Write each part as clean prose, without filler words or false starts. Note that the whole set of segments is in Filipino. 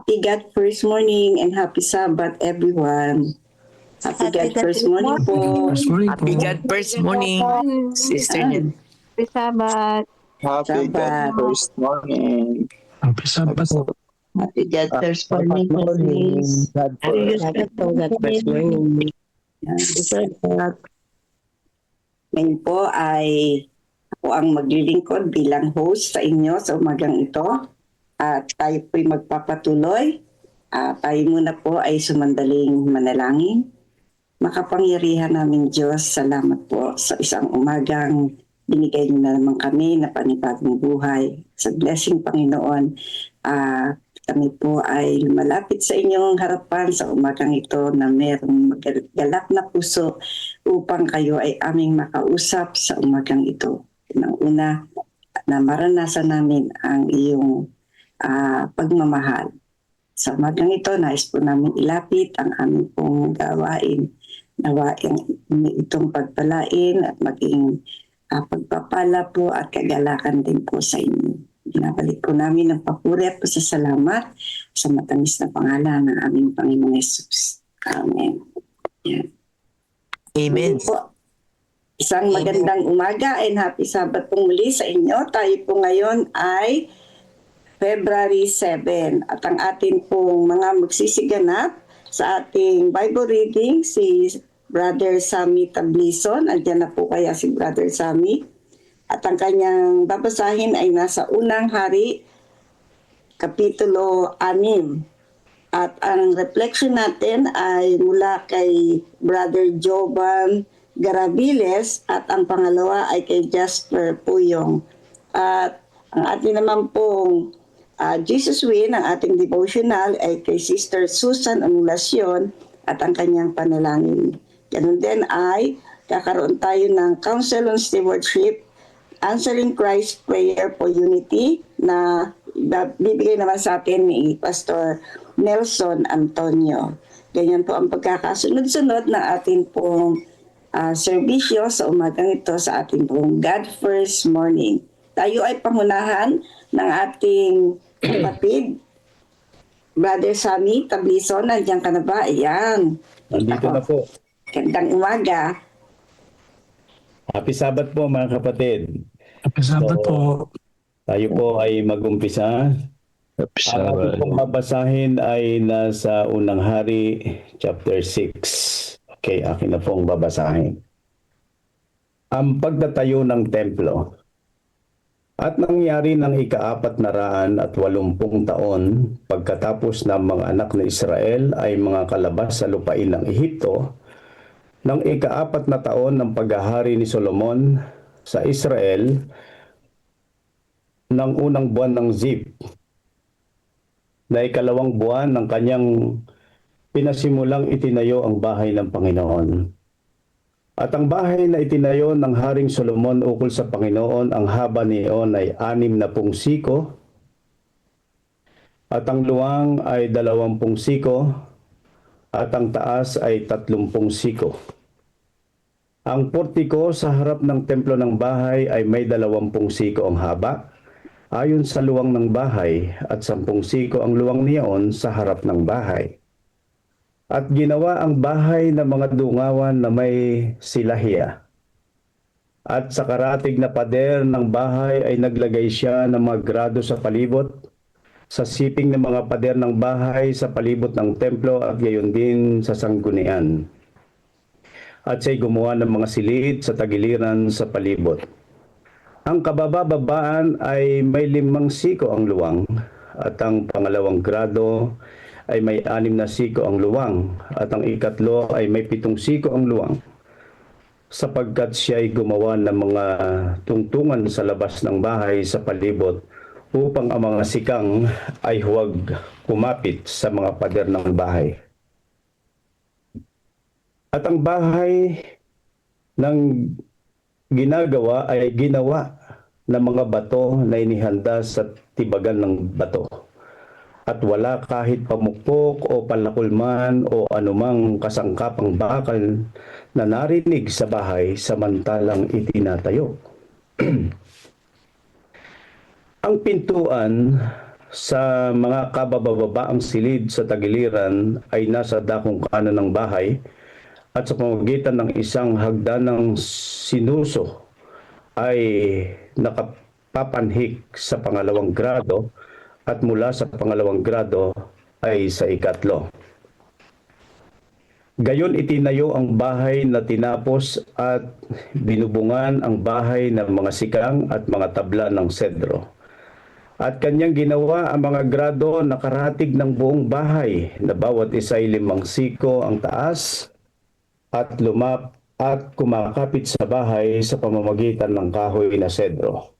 Happy God First Morning and Happy Sabbath, everyone. Happy God First Morning po. Happy God First Morning, Sister Ned. Happy Sabbath. Happy God Sabbath. First Morning. Happy Sabbath po. Happy God First Morning, please. God Happy first. God First Morning. Sabbath. Ngayon po ay ako ang maglilingkod bilang host sa inyo sa umagang ito. At tayo po'y magpapatuloy. Tayo muna po ay sumandaling manalangin. Makapangyarihan namin Diyos, salamat po sa isang umagang binigay niyo na naman kami na panibagong buhay. Sa blessing Panginoon, kami po ay lumalapit sa inyong harapan sa umagang ito na mayroong galak na puso upang kayo ay aming makausap sa umagang ito. Unang-una na maranasan namin ang iyong pagmamahal. Sa umagang ito, nais po namin ilapit ang aming pong gawain. Nawain itong pagpalain at maging pagpapala po at kagalakan din po sa inyo. Binabalik po namin ang papuri at pasasalamat sa matamis na pangalan ng aming Panginoong Yesus. Amen. Yan. Amen. Po, isang magandang umaga and happy Sabbath po muli sa inyo. Tayo po ngayon ay February 7 at ang atin pong mga magsisiganap sa ating Bible reading si Brother Sammy Tablison. Andiyan na po kaya si Brother Sammy. At ang kanyang babasahin ay nasa Unang Hari, Kapitulo 6. At ang reflection natin ay mula kay Brother Jovan Garabiles at ang pangalawa ay kay Jasper Puyong. At ang ating naman pong Jesus Win, ang ating devotional ay kay Sister Susan Anulacion at ang kanyang panalangin. Ganun din ay kakaroon tayo ng Council on Stewardship, Answering Christ Prayer for Unity na bibigay naman sa atin ni Pastor Nelson Antonio. Ganyan po ang pagkakasunod-sunod na ating pong serbisyo sa umagang ito sa ating pong God First Morning. Tayo ay pangunahan ng ating kapatid, Brother Sammy Tablison. Nandiyan ka na ba? Ayan. Nandito na po. Gandang umaga. Happy Sabbath po mga kapatid. Happy Sabbath po. Tayo po ay mag-umpisa. Happy Ang ating Sabbath. pong babasahin ay nasa Unang Hari, chapter 6. Okay, akin na pong babasahin. Ang pagtatayo ng templo. At nangyari ng ika-480 taon pagkatapos ng mga anak ni Israel ay mga kalabas sa lupain ng Ehipto, ng ika-4 na taon ng paghahari ni Solomon sa Israel, ng unang buwan ng Zib, na ikalawang buwan ng kanyang pinasimulang itinayo ang bahay ng Panginoon. At ang bahay na itinayo ng Haring Solomon ukol sa Panginoon, ang haba niyon ay 60 siko, at ang luwang ay 20 siko, at ang taas ay 30 siko. Ang portiko sa harap ng templo ng bahay ay may 20 siko ang haba, ayon sa luwang ng bahay, at 10 siko ang luwang niyon sa harap ng bahay. At ginawa ang bahay ng mga dungawan na may silahya. At sa karatig na pader ng bahay ay naglagay siya ng mga grado sa palibot, sa siping ng mga pader ng bahay sa palibot ng templo at gayon din sa sanggunian. At siya'y gumawa ng mga silid sa tagiliran sa palibot. Ang kabababaan ay may 5 siko ang luwang, at ang pangalawang grado ay may 6 na siko ang luwang, at ang ikatlo ay may 7 siko ang luwang, sapagkat siya ay gumawa ng mga tungtungan sa labas ng bahay sa palibot, upang ang mga sikang ay huwag kumapit sa mga pader ng bahay. At ang bahay ng ginagawa ay ginawa ng mga bato na inihanda sa tibagan ng bato. At wala kahit pamukpok o palakulman o anumang kasangkapang bakal na narinig sa bahay samantalang itinatayo. Ang pintuan sa mga kabababaang silid sa tagiliran ay nasa dakong kanan ng bahay at sa pamamagitan ng isang hagdanang sinuso ay nakapapanhik sa pangalawang grado at mula sa pangalawang grado ay sa ikatlo. Gayon itinayo ang bahay na tinapos at binubungan ang bahay ng mga sikang at mga tabla ng sedro. At kanyang ginawa ang mga grado na karatig ng buong bahay na bawat isa ay 5 siko ang taas at kumakapit sa bahay sa pamamagitan ng kahoy na sedro,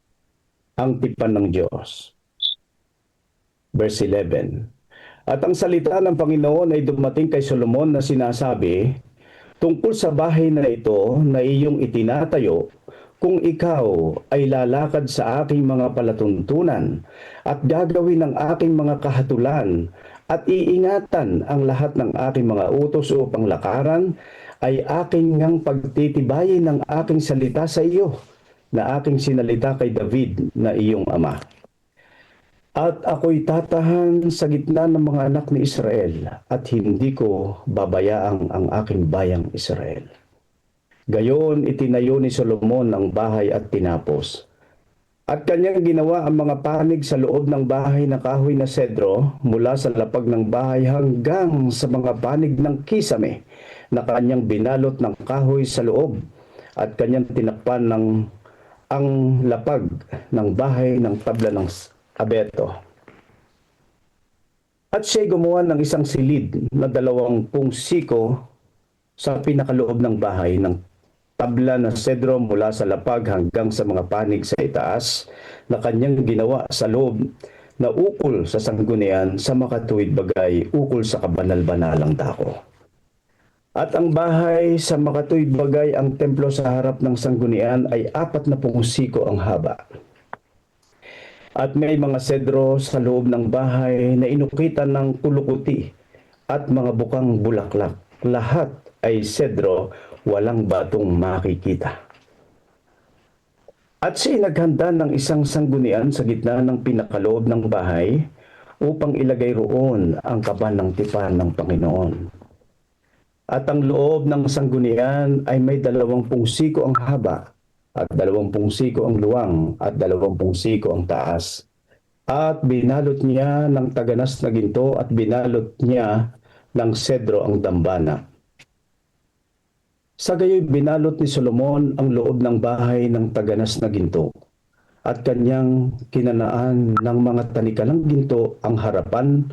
ang tipan ng Diyos. Verse 11. At ang salita ng Panginoon ay dumating kay Solomon na sinasabi, tungkol sa bahay na ito na iyong itinatayo, kung ikaw ay lalakad sa aking mga palatuntunan at gagawin ang aking mga kahatulan at iingatan ang lahat ng aking mga utos upang lakaran, ay aking ngang pagtitibayin ng aking salita sa iyo na aking sinalita kay David na iyong ama. At ako'y tatahan sa gitna ng mga anak ni Israel at hindi ko babayaang ang aking bayang Israel. Gayon itinayo ni Solomon ang bahay at tinapos. At kanyang ginawa ang mga panig sa loob ng bahay na kahoy na sedro mula sa lapag ng bahay hanggang sa mga panig ng kisame na kanyang binalot ng kahoy sa loob at kanyang tinakpan ng ang lapag ng bahay ng tabla ng abeto. At siya'y gumawa ng isang silid na 20 siko sa pinakaloob ng bahay ng tabla na sedro mula sa lapag hanggang sa mga panig sa itaas na kanyang ginawa sa loob na ukol sa sanggunian sa makatuwid bagay ukol sa kabanal-banalang dako. At ang bahay sa makatuwid bagay ang templo sa harap ng sanggunian ay 40 siko ang haba. At may mga sedro sa loob ng bahay na inukitan ng kulukuti at mga bukang bulaklak. Lahat ay sedro, walang batong makikita. At siya naghanda ng isang sanggunian sa gitna ng pinakaloob ng bahay upang ilagay roon ang kaban ng tipan ng Panginoon. At ang loob ng sanggunian ay may 20 siko ang haba at 20 siko ang luwang at 20 siko ang taas. At binalot niya ng taganas na ginto at binalot niya ng sedro ang dambana. Sa gayoy binalot ni Solomon ang loob ng bahay ng taganas na ginto at kanyang kinanaan ng mga tanikalang ginto ang harapan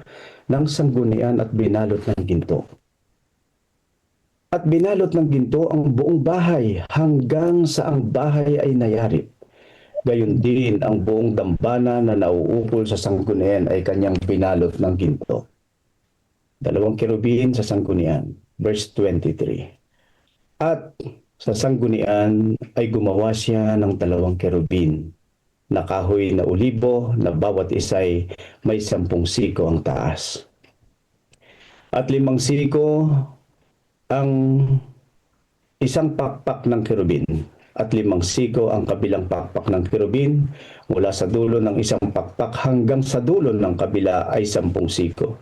ng sanggunian at binalot ng ginto. At binalot ng ginto ang buong bahay hanggang sa ang bahay ay nayari. Gayon din ang buong dambana na nauukol sa sanggunian ay kanyang binalot ng ginto. 2 kerubin sa sanggunian. Verse 23. At sa sanggunian ay gumawa siya ng 2 kerubin na kahoy na olibo na bawat isa'y may 10 siko ang taas. At 5 siko ang isang pakpak ng kerubin at 5 siko ang kabilang pakpak ng kerubin. Mula sa dulo ng isang pakpak hanggang sa dulo ng kabila ay 10 siko.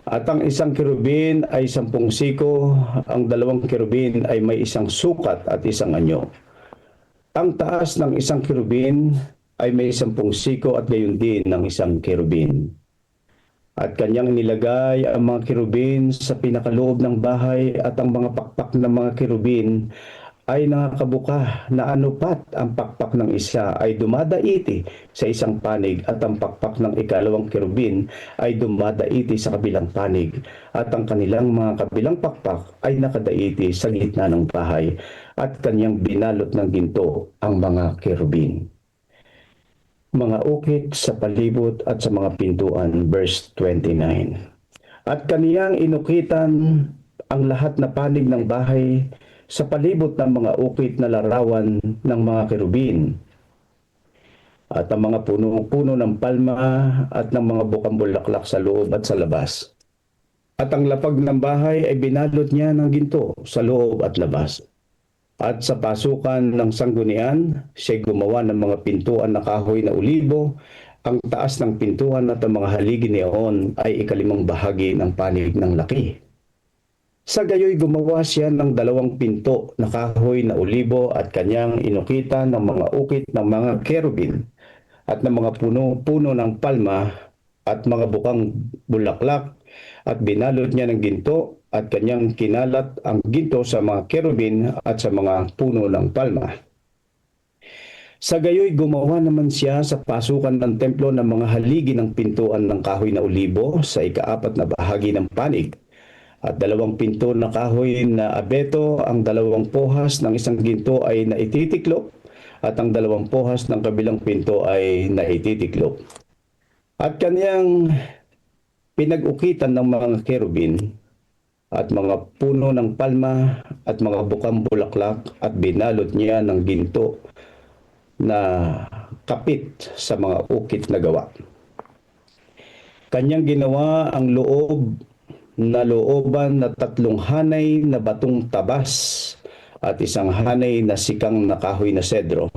At ang isang kerubin ay 10 siko, ang 2 kerubin ay may isang sukat at isang anyo. Ang taas ng isang kerubin ay may 10 siko at gayon din ng isang kerubin. At kanyang nilagay ang mga kerubin sa pinakaloob ng bahay at ang mga pakpak ng mga kerubin ay nakakabuka na anupat. Ang pakpak ng isa ay dumadaiti sa isang panig at ang pakpak ng ikalawang kerubin ay dumadaiti sa kabilang panig at ang kanilang mga kabilang pakpak ay nakadaiti sa gitna ng bahay at kanyang binalot ng ginto ang mga kerubin. Mga ukit sa palibot at sa mga pintuan. Verse 29. At kaniyang inukitan ang lahat na panig ng bahay sa palibot ng mga ukit na larawan ng mga kerubin at ang mga puno-puno ng palma at ng mga bukang bulaklak sa loob at sa labas. At ang lapag ng bahay ay binalot niya ng ginto sa loob at labas. At sa pasukan ng sanggunian, siya gumawa ng mga pintuan na kahoy na olibo Ang taas ng pintuan at ang mga haligi niyon ay ikalimang bahagi ng panig ng laki. Sa gayoy gumawa siya ng 2 pinto na kahoy na olibo at kanyang inukitan ng mga ukit ng mga kerubin at ng mga puno ng palma at mga bukang bulaklak at binalot niya ng ginto at kanyang kinalat ang ginto sa mga kerubin at sa mga puno ng palma. Sa gayoy gumawa naman siya sa pasukan ng templo ng mga haligi ng pintuan ng kahoy na olibo sa ika-4 na bahagi ng panig at 2 pinto na kahoy na abeto. Ang 2 pohas ng isang ginto ay naititiklop at ang 2 pohas ng kabilang pinto ay naititiklop. At kanyang pinag-ukitan ng mga kerubin at mga puno ng palma at mga bukang bulaklak at binalot niya ng ginto na kapit sa mga ukit na gawa. Kanyang ginawa ang looban na 3 hanay na batong tabas at 1 hanay na sikang na kahoy na sedro.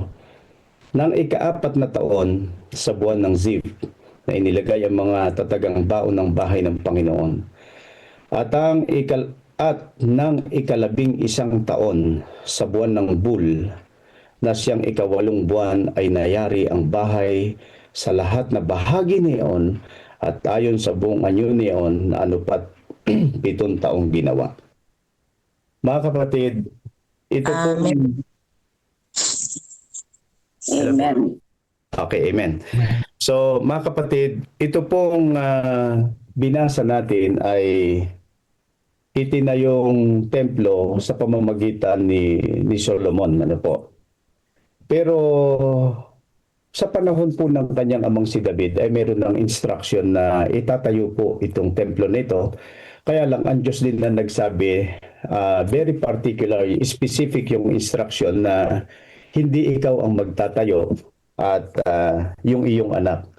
Nang ika-4 na taon sa buwan ng Ziv na inilagay ang mga tatagang baon ng bahay ng Panginoon. At ng 11 taon sa buwan ng Bul na siyang 8 buwan ay nayari ang bahay sa lahat na bahagi niyon at ayon sa buong anyo niyon na anupat 7 taong ginawa. Mga kapatid, ito po... Amen. Okay, amen. So mga kapatid, ito pong binasa natin ay itinayong templo sa pamamagitan ni Solomon. Ano po? Pero sa panahon po ng kanyang amang si David ay meron ng instruction na itatayo po itong templo nito. Kaya lang ang Diyos din na nagsabi, very particular, specific yung instruction na hindi ikaw ang magtatayo at yung iyong anak.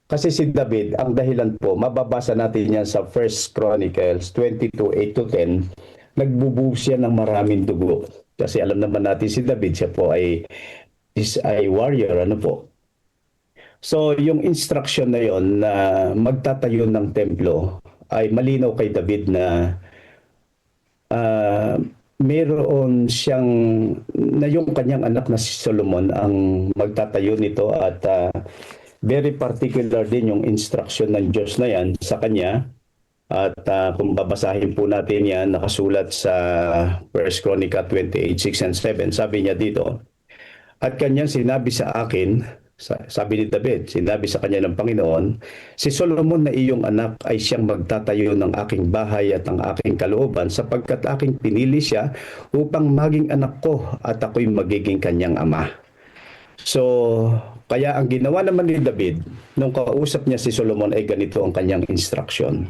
Kasi si David, ang dahilan po, mababasa natin yan sa 1 Chronicles 22:8-10, nagbubuhos siya ng maraming dugo. Kasi alam naman natin si David, siya po ay warrior, ano po. So yung instruction na yon na magtatayo ng templo ay malinaw kay David na meron siyang na yung kanyang anak na si Solomon ang magtatayo nito at very particular din yung instruction ng Diyos na yan sa kanya. At kung babasahin po natin yan, nakasulat sa 1 Chronicle 28:6 and 7, sabi niya dito, at kanyang sinabi sa akin, sabi ni David, sinabi sa kanya ng Panginoon, si Solomon na iyong anak ay siyang magtatayo ng aking bahay at ang aking kalooban sapagkat aking pinili siya upang maging anak ko at ako'y magiging kanyang ama. So, kaya ang ginawa naman ni David, nung kausap niya si Solomon ay ganito ang kanyang instruction.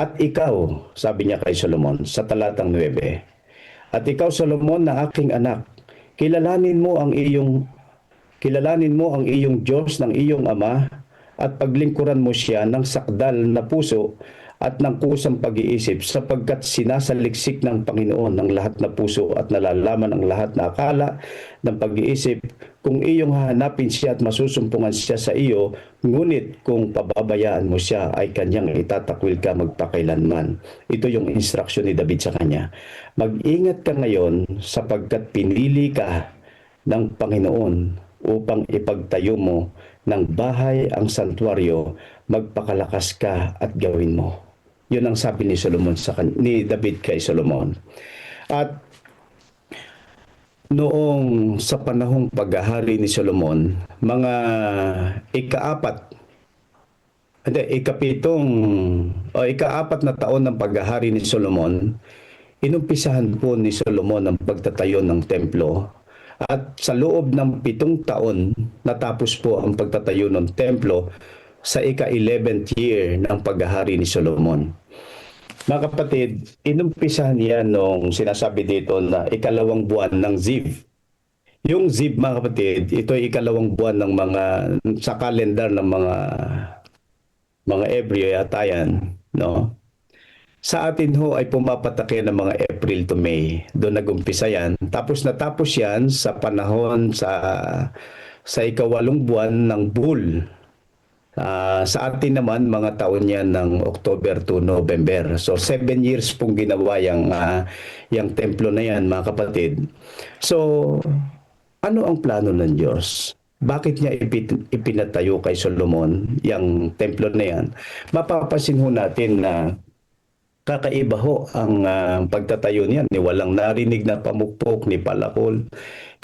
At ikaw, sabi niya kay Solomon sa talatang 9, at ikaw Solomon na aking anak, kilalanin mo ang iyong Diyos ng iyong ama at paglingkuran mo siya ng sakdal na puso at ng kusang pag-iisip sapagkat sinasaliksik ng Panginoon ng lahat na puso at nalalaman ang lahat na akala ng pag-iisip. Kung iyong hahanapin siya at masusumpungan siya sa iyo, ngunit kung pababayaan mo siya ay kanyang itatakwil ka magpakailanman. Ito yung instruction ni David sa kanya. Mag-ingat ka ngayon sapagkat pinili ka ng Panginoon upang ipagtayo mo ng bahay ang santuaryo, magpakalakas ka at gawin mo. Yun ang sabi ni David kay Solomon. At noong sa panahong paghahari ni Solomon, mga ika-4 na taon ng paghahari ni Solomon, inumpisahan po ni Solomon ang pagtatayo ng templo. At sa loob ng 7 taon, natapos po ang pagtatayo ng templo sa ika-11th year ng paghahari ni Solomon. Mga kapatid, inumpisahan niya nung sinasabi dito na ika-2 buwan ng Ziv. Yung Ziv, mga kapatid, ito ay ika-2 buwan ng sa kalendar ng mga Hebreo yata yan, no? Sa atin ho ay pumapatake ng mga April to May. Doon nag-umpisa yan. Tapos natapos yan sa panahon sa ika-8 buwan ng Bul. Sa atin naman, mga taon yan ng October to November. So, 7 years pong ginawa yung templo na yan, mga kapatid. So, ano ang plano ng Diyos? Bakit niya ipinatayo kay Solomon yung templo na yan? Mapapansin ho natin na kakaiba ho ang pagtatayo niyan. Ni walang narinig na pamukpok, ni palakol.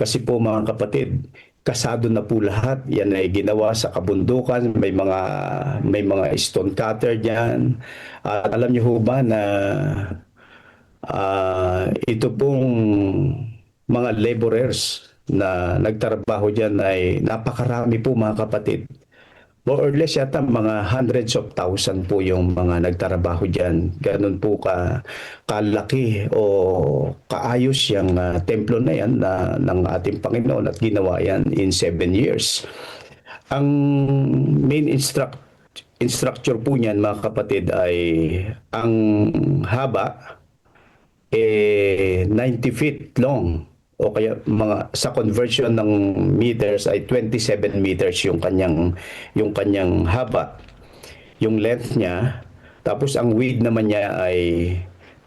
Kasi po mga kapatid, kasado na po lahat. Yan ay ginawa sa kabundukan. May mga stone cutter diyan. At alam niyo ho ba na ito pong mga laborers na nagtrabaho diyan ay napakarami po mga kapatid. More or less yata mga hundreds of thousand po yung mga nagtrabaho diyan. Ganun po kalaki o kaayos yung templo na yan ng ating Panginoon at ginawa yan in 7 years. Ang main structure po niyan mga kapatid ay ang haba 90 feet long o kaya sa conversion ng meters ay 27 meters yung kanyang haba, yung length niya. Tapos ang width naman niya ay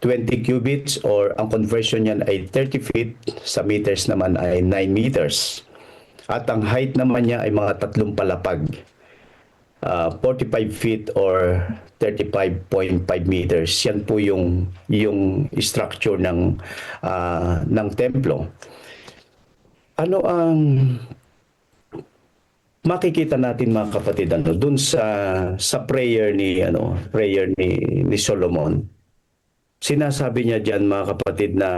20 cubits or ang conversion niyan ay 30 feet, sa meters naman ay 9 meters. At ang height naman niya ay mga 3 palapag. 45 feet or 35.5 meters. Yan po yung structure ng templo. Ano ang makikita natin mga kapatid doon sa prayer ni Solomon? Sinasabi niya diyan mga kapatid na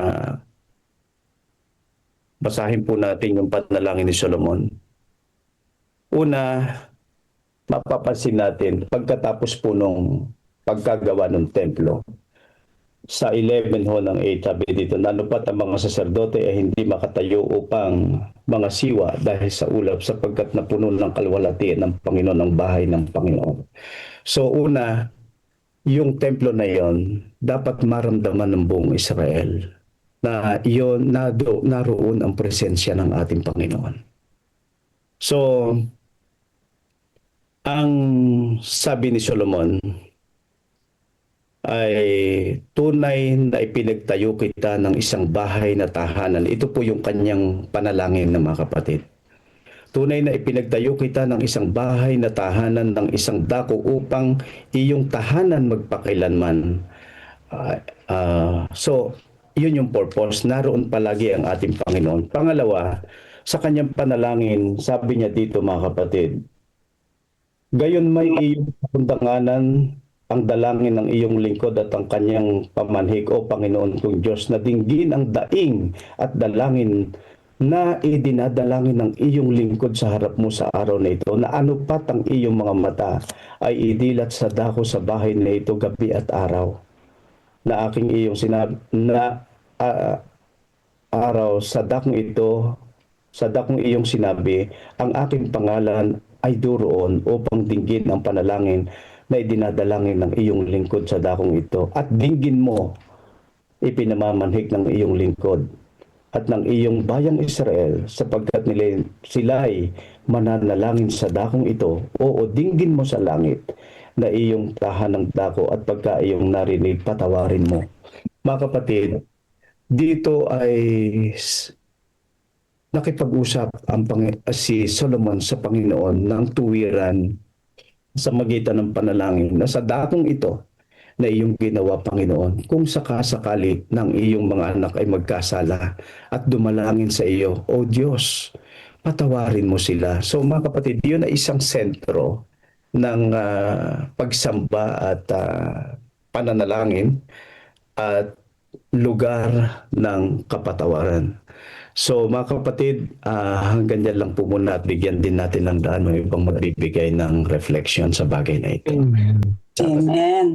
basahin po natin yung panalangin ni Solomon. Una, mapapansin natin pagkatapos po nung pagkagawa ng templo. Sa 11 ho ng 8, sabi dito, nanupat ang mga saserdote ay hindi makatayo upang mga siwa dahil sa ulap sapagkat napuno ng kalwalhatian ng Panginoon ang bahay ng Panginoon. So una, yung templo na yon dapat maramdaman ng buong Israel na iyon naroon ang presensya ng ating Panginoon. So, ang sabi ni Solomon ay tunay na ipinagtayo kita ng isang bahay na tahanan. Ito po yung kanyang panalangin na mga kapatid. Tunay na ipinagtayo kita ng isang bahay na tahanan ng isang dako upang iyong tahanan magpakailanman. So, yun yung purpose. Naroon palagi ang ating Panginoon. Pangalawa, sa kanyang panalangin, sabi niya dito mga kapatid, gayon may iyong kapundanganan ang dalangin ng iyong lingkod at ang kanyang pamanhik, O Panginoon kong Diyos, na dinggin ang daing at dalangin na idinadalangin ng iyong lingkod sa harap mo sa araw na ito, na anupat ang iyong mga mata ay idilat sa dako sa bahay na ito gabi at araw. Na aking iyong sinabi na araw sa dakong ito, sa dakong iyong sinabi, ang aking pangalan ay duroon upang dinggin ang panalangin na idinadalangin ng iyong lingkod sa dakong ito. At dinggin mo, ipinamamanhik ng iyong lingkod at ng iyong bayang Israel sapagkat sila'y mananalangin sa dakong ito. Oo, dinggin mo sa langit na iyong tahanang dako at pagka iyong narinig, patawarin mo. Mga kapatid, dito ay nakipag-usap si Solomon sa Panginoon ng tuwiran sa magitan ng panalangin na sa dakong ito na iyong ginawa, Panginoon, kung sakasakali ng iyong mga anak ay magkasala at dumalangin sa iyo, O Diyos, patawarin mo sila. So mga kapatid, yun ay isang sentro ng pagsamba at pananalangin at lugar ng kapatawaran. So mga kapatid, hanggang dyan lang po muna at bigyan din natin ng daan ng ibang magbibigay ng reflection sa bagay na ito. Amen. Amen.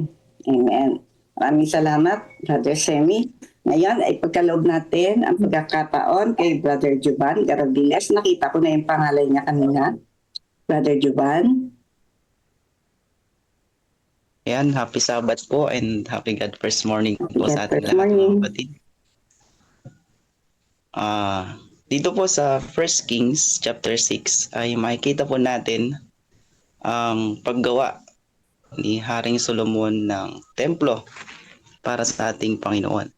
Amen. Maraming salamat, Brother Semi. Ngayon ay pagkaloob natin ang pagkakataon kay Brother Juban Garabiles. Nakita ko na yung pangalan niya kanina. Brother Juban. Ayan, happy Sabbath po and happy God first morning po God sa ating first lahat morning. mga kapatid. Dito po sa 1 Kings chapter 6 ay makikita po natin ang paggawa ni Haring Solomon ng templo para sa ating Panginoon.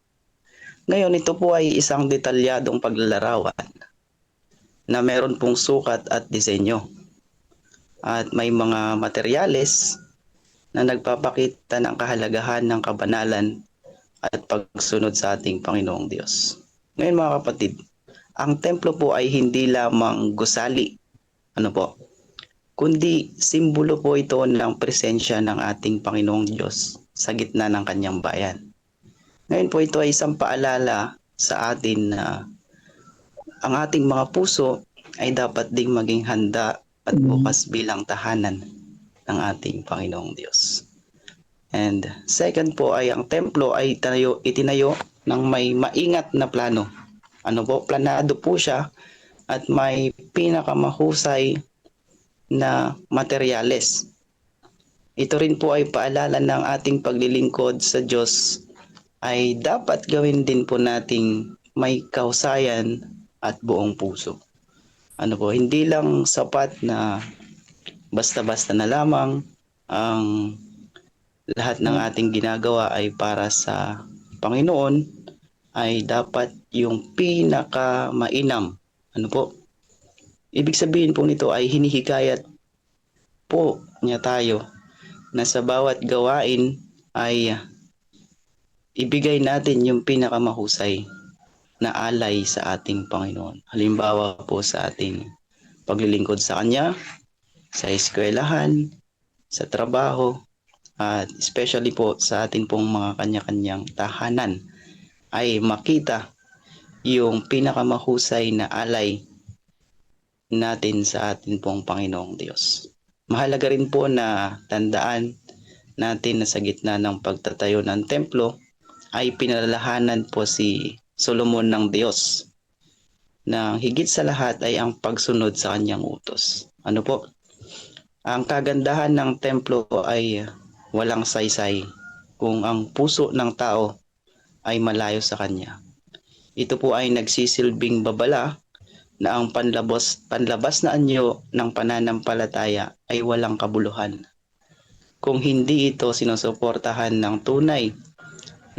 Ngayon, ito po ay isang detalyadong paglalarawan na meron pong sukat at disenyo. At may mga materyales na nagpapakita ng kahalagahan ng kabanalan at pagsunod sa ating Panginoong Diyos. Ngayon mga kapatid, ang templo po ay hindi lamang gusali, kundi simbolo po ito ng presensya ng ating Panginoong Diyos sa gitna ng kanyang bayan. Ngayon po ito ay isang paalala sa atin na ang ating mga puso ay dapat ding maging handa at bukas bilang tahanan ng ating Panginoong Diyos. And second po ay ang templo ay itinayo ng may maingat na plano. Planado po siya at may pinakamahusay na materyales. Ito rin po ay paalala ng ating paglilingkod sa Diyos ay dapat gawin din po nating may kahusayan at buong puso. Hindi lang sapat na basta-basta na lamang ang lahat ng ating ginagawa ay para sa Panginoon, ay dapat yung pinakamainam. Ibig sabihin po nito ay hinihikayat po niya tayo na sa bawat gawain ay ibigay natin yung pinakamahusay na alay sa ating Panginoon. Halimbawa po sa ating paglilingkod sa Kanya, sa eskwelahan, sa trabaho, at especially po sa ating pong mga kanya-kanyang tahanan ay makita yung pinakamahusay na alay natin sa ating pong Panginoong Diyos. Mahalaga rin po na tandaan natin na sa gitna ng pagtatayo ng templo ay pinalalahanan po si Solomon ng Diyos na higit sa lahat ay ang pagsunod sa kanyang utos. Ang kagandahan ng templo ay walang saysay kung ang puso ng tao ay malayo sa kanya. Ito po ay nagsisilbing babala na ang panlabas na anyo ng pananampalataya ay walang kabuluhan. Kung hindi ito sinusuportahan ng tunay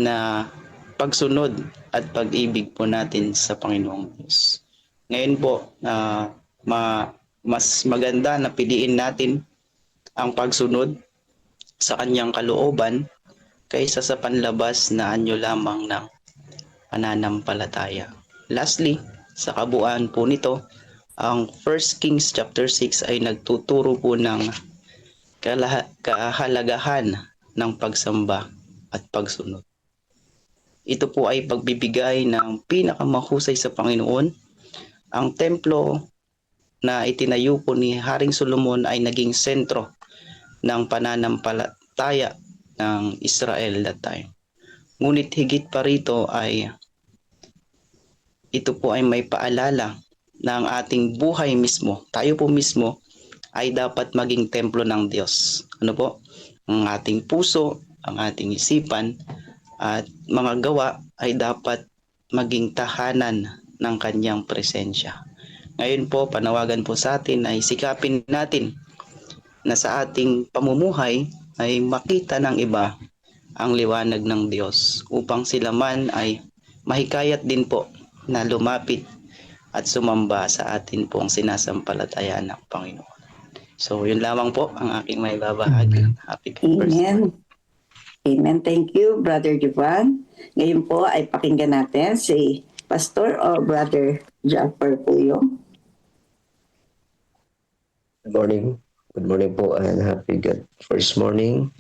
na pagsunod at pag-ibig po natin sa Panginoong Diyos. Ngayon po, mas maganda na piliin natin ang pagsunod sa kanyang kalooban kaysa sa panlabas na anyo lamang ng pananampalataya. Lastly, sa kabuuan po nito, ang 1 Kings chapter 6 ay nagtuturo po ng kahalagahan ng pagsamba at pagsunod. Ito po ay pagbibigay ng pinakamahusay sa Panginoon. Ang templo na itinayo po ni Haring Solomon ay naging sentro ng pananampalataya ng Israel that time. Ngunit higit pa rito ay ito po ay may paalala na ang ating buhay mismo, tayo po mismo ay dapat maging templo ng Diyos. Ang ating puso, ang ating isipan at mga gawa ay dapat maging tahanan ng kanyang presensya. Ngayon po, panawagan po sa atin ay sikapin natin na sa ating pamumuhay ay makita ng iba ang liwanag ng Diyos upang sila man ay mahikayat din po na lumapit at sumamba sa atin pong sinasampalatayaan ng Panginoon. So, yun lamang po ang aking may babahagi. Happy birthday. Amen. Amen. Thank you, Brother Juan. Ngayon po ay pakinggan natin si Pastor o Brother Jaffer Puyo. Good morning. Good morning po and happy God first morning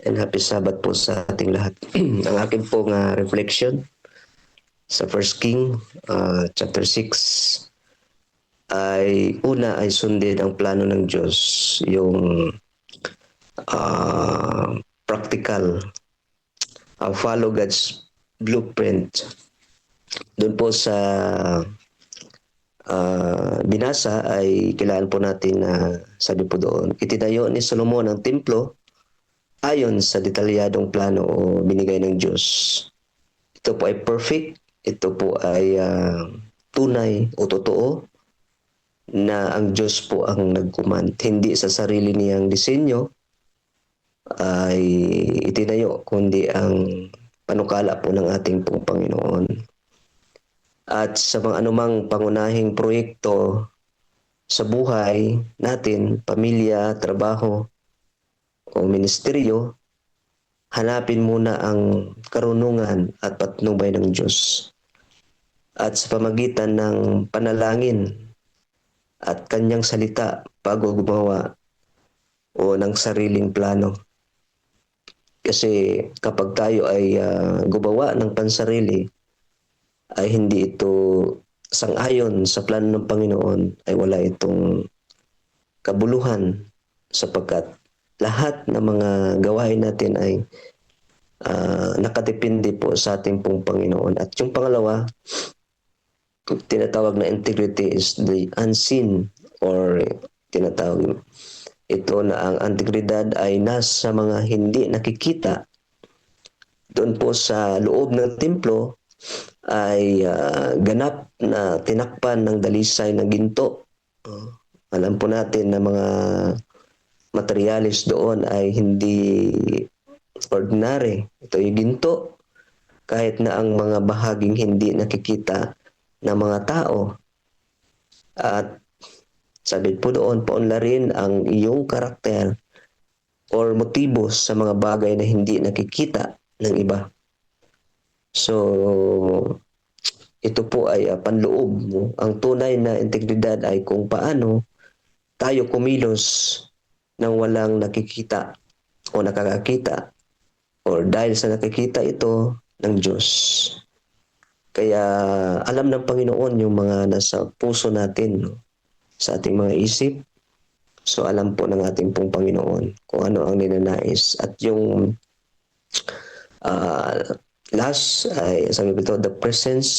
and happy Sabbath po sa ating lahat. Ang akin pong reflection sa 1 King chapter 6 ay una ay sundin ang plano ng Diyos, yung practical, follow God's blueprint. Doon po sa binasa ay kailangan po natin na sabi po doon, itinayo ni Solomon ang templo ayon sa detalyadong plano o binigay ng Diyos. Ito po ay perfect, ito po ay tunay o totoo na ang Diyos po ang nagkuman. Hindi sa sarili niyang disenyo ay itinayo, kundi ang panukala po ng ating pong Panginoon. At sa mga anumang pangunahing proyekto sa buhay natin, pamilya, trabaho o ministeryo, hanapin muna ang karunungan at patnubay ng Diyos. At sa pamagitan ng panalangin at kanyang salita bago gumawa o ng sariling plano. Kasi kapag tayo ay gumawa ng pansarili, ay hindi ito sang-ayon sa plano ng Panginoon, ay wala itong kabuluhan sapagkat lahat ng mga gawain natin ay nakadepende po sa ating pong Panginoon. At yung pangalawa, tinatawag na integrity is the unseen, or tinatawag ito na ang integridad ay nasa mga hindi nakikita. Doon po sa loob ng templo ay ganap na tinakpan ng dalisay ng ginto. Alam po natin na mga materialis doon ay hindi ordinary. Ito yung ginto. Kahit na ang mga bahaging hindi nakikita ng mga tao. At sabi po doon, paunlarin ang iyong karakter or motibo sa mga bagay na hindi nakikita ng iba. So, ito po ay panloob. No? Ang tunay na integridad ay kung paano tayo kumilos nang walang nakikita o nakakakita, or dahil sa nakikita ito ng Diyos. Kaya alam ng Panginoon yung mga nasa puso natin, no? Sa ating mga isip. So alam po ng ating pong Panginoon kung ano ang ninanais. At yung last ay sabi ko ito, the presence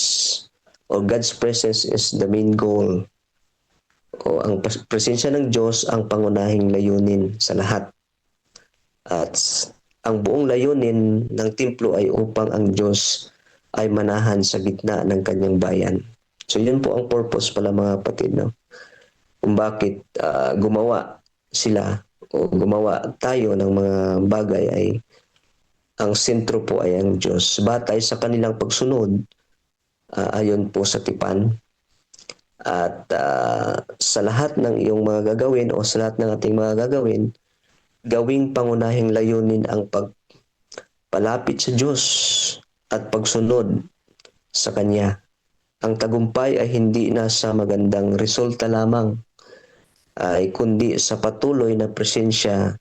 or God's presence is the main goal. O ang presensya ng Diyos ang pangunahing layunin sa lahat. At ang buong layunin ng templo ay upang ang Diyos ay manahan sa gitna ng kanyang bayan. So yun po ang purpose pala mga kapatid, no? Kung bakit gumawa sila o gumawa tayo ng mga bagay ay ang sentro po ay ang Diyos. Batay sa kanilang pagsunod, ayon po sa tipan. At sa lahat ng iyong mga gagawin o sa lahat ng ating mga gagawin, gawing pangunahing layunin ang pagpalapit sa Diyos at pagsunod sa Kanya. Ang tagumpay ay hindi nasa magandang resulta lamang, ay kundi sa patuloy na presensya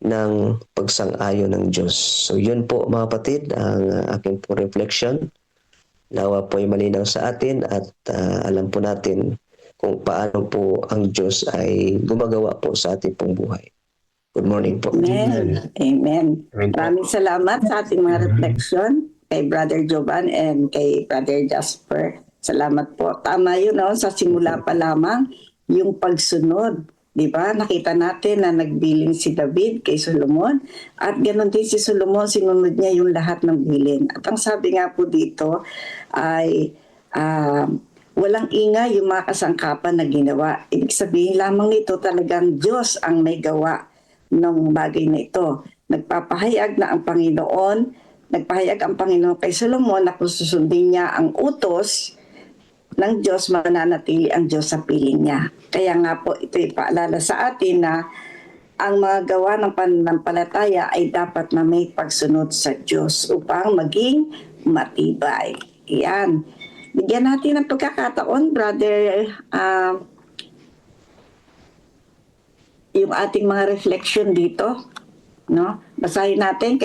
ng pagsang-ayon ng Diyos. So yun po mga kapatid ang aking po reflection. Nawa po ay malinaw sa atin at alam po natin kung paano po ang Diyos ay gumagawa po sa ating pong buhay. Good morning po. Amen. Amen. Maraming salamat sa ating mga reflection kay Brother Jovan and kay Brother Jasper. Salamat po. Tama yun, no? Sa simula pa lamang, yung pagsunod. Di ba? Nakita natin na nagbiling si David kay Solomon at ganoon din si Solomon, sinunod niya yung lahat ng bilin. At ang sabi nga po dito ay walang ingay yung mga kasangkapan na ginawa. Ibig sabihin lamang nito talagang Diyos ang may gawa ng bagay na ito. Nagpapahayag ang Panginoon kay Solomon na kung susundin niya ang utos ng Diyos, mananatili ang Diyos sa piling niya. Kaya nga po ito ipaalala sa atin na ang mga gawa ng pananampalataya ay dapat na may pagsunod sa Diyos upang maging matibay. Iyan. Bigyan natin ng pagkakataon, Brother, yung ating mga reflection dito. No? Basahin natin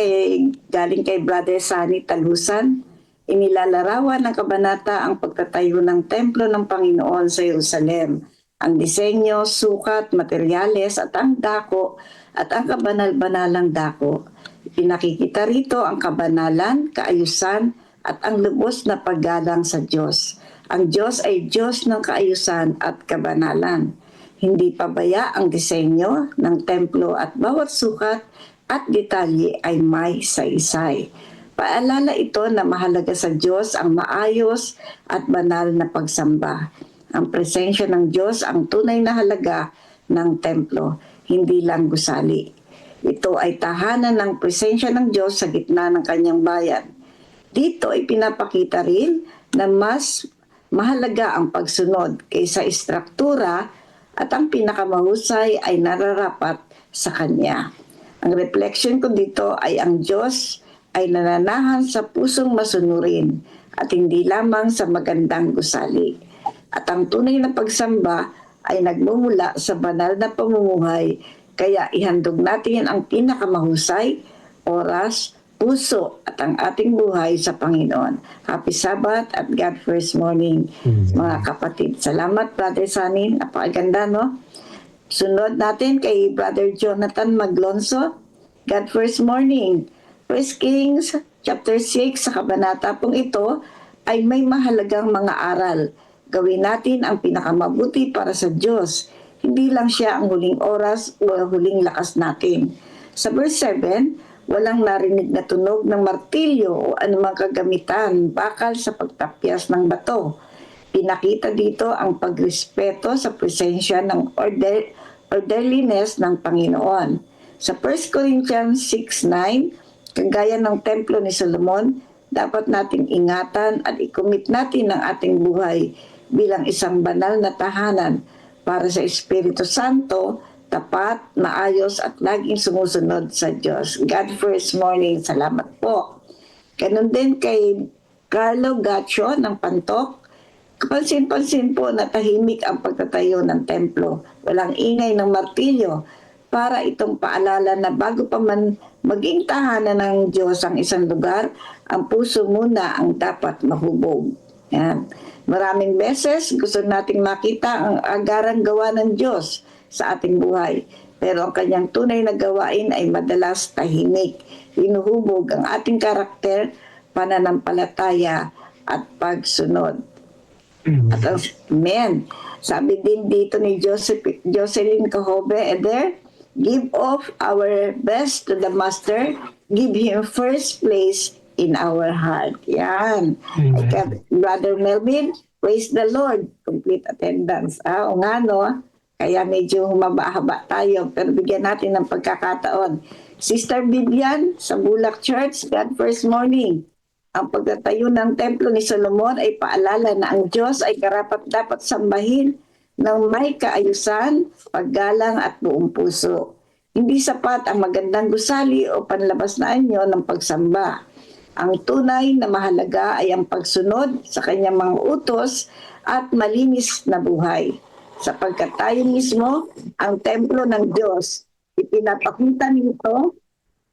galing kay Brother Sani Talusan. Inilalarawan ng kabanata ang pagtatayo ng templo ng Panginoon sa Jerusalem. Ang disenyo, sukat, materyales at ang dako at ang kabanal-banalang dako. Pinakikita rito ang kabanalan, kaayusan at ang lubos na paggalang sa Diyos. Ang Diyos ay Diyos ng kaayusan at kabanalan. Hindi pabaya ang disenyo ng templo at bawat sukat at detalye ay may saysay. Paalala ito na mahalaga sa Diyos ang maayos at banal na pagsamba. Ang presensya ng Diyos ang tunay na halaga ng templo, hindi lang gusali. Ito ay tahanan ng presensya ng Diyos sa gitna ng kanyang bayan. Dito ay pinapakita rin na mas mahalaga ang pagsunod kaysa istruktura at ang pinakamahusay ay nararapat sa Kanya. Ang reflection ko dito ay ang Diyos ay nananahan sa pusong masunurin at hindi lamang sa magandang gusali. At ang tunay na pagsamba ay nagmumula sa banal na pamumuhay, kaya ihandog natin ang pinakamahusay, oras, puso at ang ating buhay sa Panginoon. Happy Sabbath at God First Morning, mga kapatid. Salamat, Brother Sunny. Napakaganda, no? Sunod natin kay Brother Jonathan Maglonso. God First Morning. 1 Kings chapter 6 sa kabanata pong ito ay may mahalagang mga aral. Gawin natin ang pinakamabuti para sa Diyos. Hindi lang siya ang huling oras o huling lakas natin. Sa verse 7, walang narinig na tunog ng martilyo o anumang kagamitan bakal sa pagtapyas ng bato. Pinakita dito ang pagrespeto sa presensya ng orderliness ng Panginoon. Sa 1 Corinthians 6:9, kagaya ng templo ni Solomon, dapat nating ingatan at ikumit natin ang ating buhay bilang isang banal na tahanan para sa Espiritu Santo, tapat, maayos at laging sumusunod sa Diyos. God First Morning. Salamat po. Ganun din kay Carlo Gacho ng Pantok. Kapansin-pansin po na tahimik ang pagtatayo ng templo. Walang ingay ng martilyo para itong paalala na bago pa man maging tahanan ng Diyos ang isang lugar, ang puso muna ang dapat mahubog. Yan. Maraming beses gusto nating makita ang agarang gawa ng Diyos sa ating buhay. Pero ang kanyang tunay na gawain ay madalas tahimik. Hinuhubog ang ating karakter, pananampalataya at pagsunod. At ang amen. Sabi din dito ni Jocelyn Cahobe, Eder, give off our best to the Master, give Him first place in our heart. Yan. Okay, Brother Melvin, praise the Lord. Complete attendance. O nga, no? Kaya medyo humaba-haba tayo, pero bigyan natin ng pagkakataon. Sister Vivian, sa Bulak Church, God First Morning. Ang pagtatayo ng templo ni Solomon ay paalala na ang Diyos ay karapat-dapat sambahin ng may kaayusan, paggalang at buong puso. Hindi sapat ang magandang gusali o panlabas na anyo ng pagsamba. Ang tunay na mahalaga ay ang pagsunod sa kanyang mga utos at malinis na buhay. Sapagkat tayo mismo ang templo ng Diyos, ipinapakita nito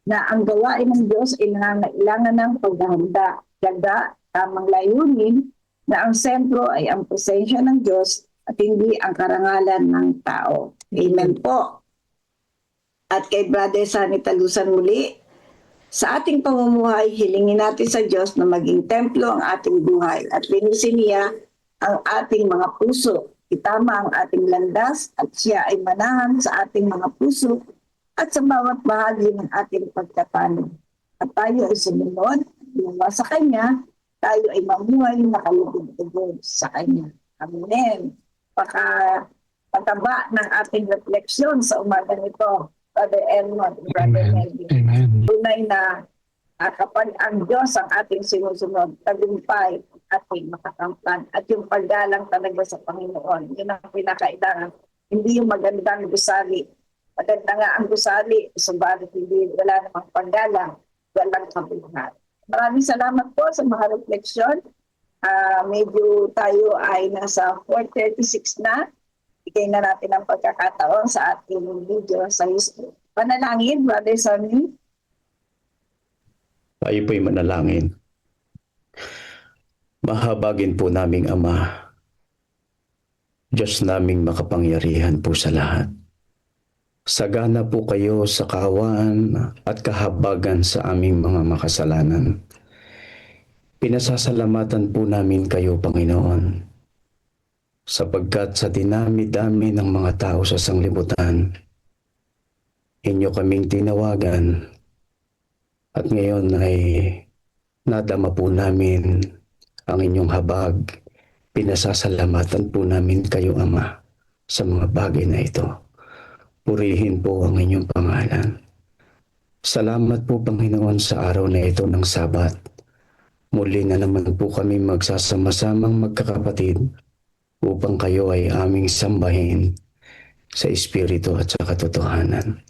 na ang gawain ng Diyos ay nangangailangan ng paghahanda, tiyaga, tamang layunin na ang sentro ay ang presensya ng Diyos at hindi ang karangalan ng tao. Amen po. At kay Brother Sunny Talusan muli, sa ating pamumuhay, hilingin natin sa Diyos na maging templo ang ating buhay at linisin niya ang ating mga puso. Itama ang ating landas at siya ay manahan sa ating mga puso at sa bawat bahagi ng ating pagkatano. At tayo ay sumunod, luwa sa Kanya, tayo ay mamuhay na kalugod-ugod sa Kanya. Amen. Pataba ng ating refleksyon sa umaga nito, Brother Elmond, Brother Melvin. Amen. Tunay na kapag ang Diyos ang ating sinusunod, tagumpay ating makakamtan at yung paggalang talaga sa Panginoon. Yun ang pinakailangan. Hindi yung magandang gusali. Maganda nga ang gusali, subalit hindi wala namang paggalang, walang kabuhat. Maraming salamat po sa mga refleksyon. Medyo tayo ay nasa 4:36 na. Bigay na natin ang pagkakataon sa ating video sa YouTube. Panalangin, Brother Sonny. Tayo po'y manalangin. Mahabagin po naming Ama, Diyos naming makapangyarihan po sa lahat. Sagana po kayo sa kaawaan at kahabagan sa aming mga makasalanan. Pinasasalamatan po namin kayo, Panginoon, sapagkat sa dinami-dami ng mga tao sa sanglibutan, inyo kaming tinawagan at ngayon ay nadama po namin ang inyong habag. Pinasasalamatan po namin kayo, Ama, sa mga bagay na ito. Purihin po ang inyong pangalan. Salamat po, Panginoon, sa araw na ito ng Sabat. Muli na naman po kami magsasama-samang magkakapatid upang kayo ay aming sambahin sa Espiritu at sa katotohanan.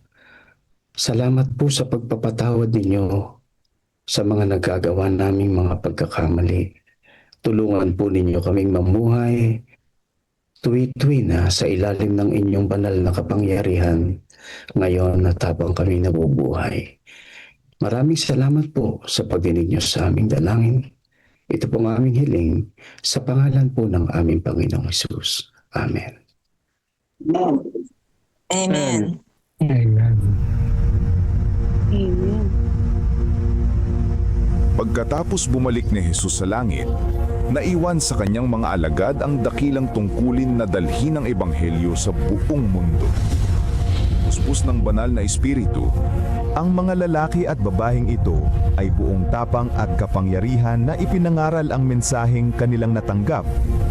Salamat po sa pagpapatawad ninyo sa mga nagagawa naming mga pagkakamali. Tulungan po ninyo kaming mamuhay tuwi-tuwi na sa ilalim ng inyong banal na kapangyarihan ngayon at habang kami nabubuhay. Maraming salamat po sa pagdinig niyo sa aming dalangin. Ito po ang aming hiling sa pangalan po ng aming Panginoong Hesus. Amen. Amen. Amen. Pagkatapos bumalik ni Jesus sa langit, naiwan sa kanyang mga alagad ang dakilang tungkulin na dalhin ang ebanghelyo sa buong mundo. Puspos ng banal na espiritu, ang mga lalaki at babaeng ito ay buong tapang at kapangyarihan na ipinangaral ang mensaheng kanilang natanggap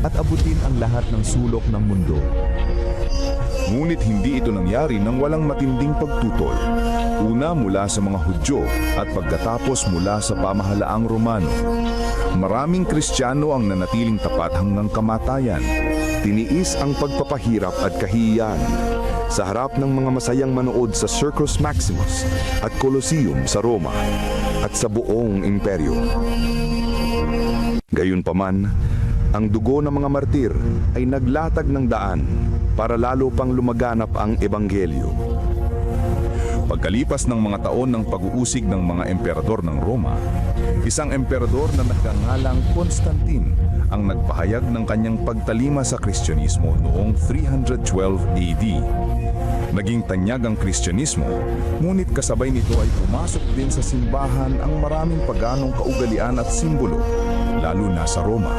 at abutin ang lahat ng sulok ng mundo. Ngunit hindi ito nangyari nang walang matinding pagtutol. Una mula sa mga Hudyo at pagkatapos mula sa pamahalaang Romano. Maraming Kristiyano ang nanatiling tapat hanggang kamatayan. Tiniis ang pagpapahirap at kahihiyan sa harap ng mga masayang manood sa Circus Maximus at Colosseum sa Roma at sa buong imperyo. Gayunpaman, ang dugo ng mga martir ay naglatag ng daan para lalo pang lumaganap ang ebanghelyo. Pagkalipas ng mga taon ng pag-uusig ng mga emperador ng Roma, isang emperador na nagngangalang Constantine ang nagpahayag ng kanyang pagtalima sa Kristyanismo noong 312 AD. Naging tanyag ang Kristyanismo, ngunit kasabay nito ay pumasok din sa simbahan ang maraming paganong kaugalian at simbolo, lalo na sa Roma.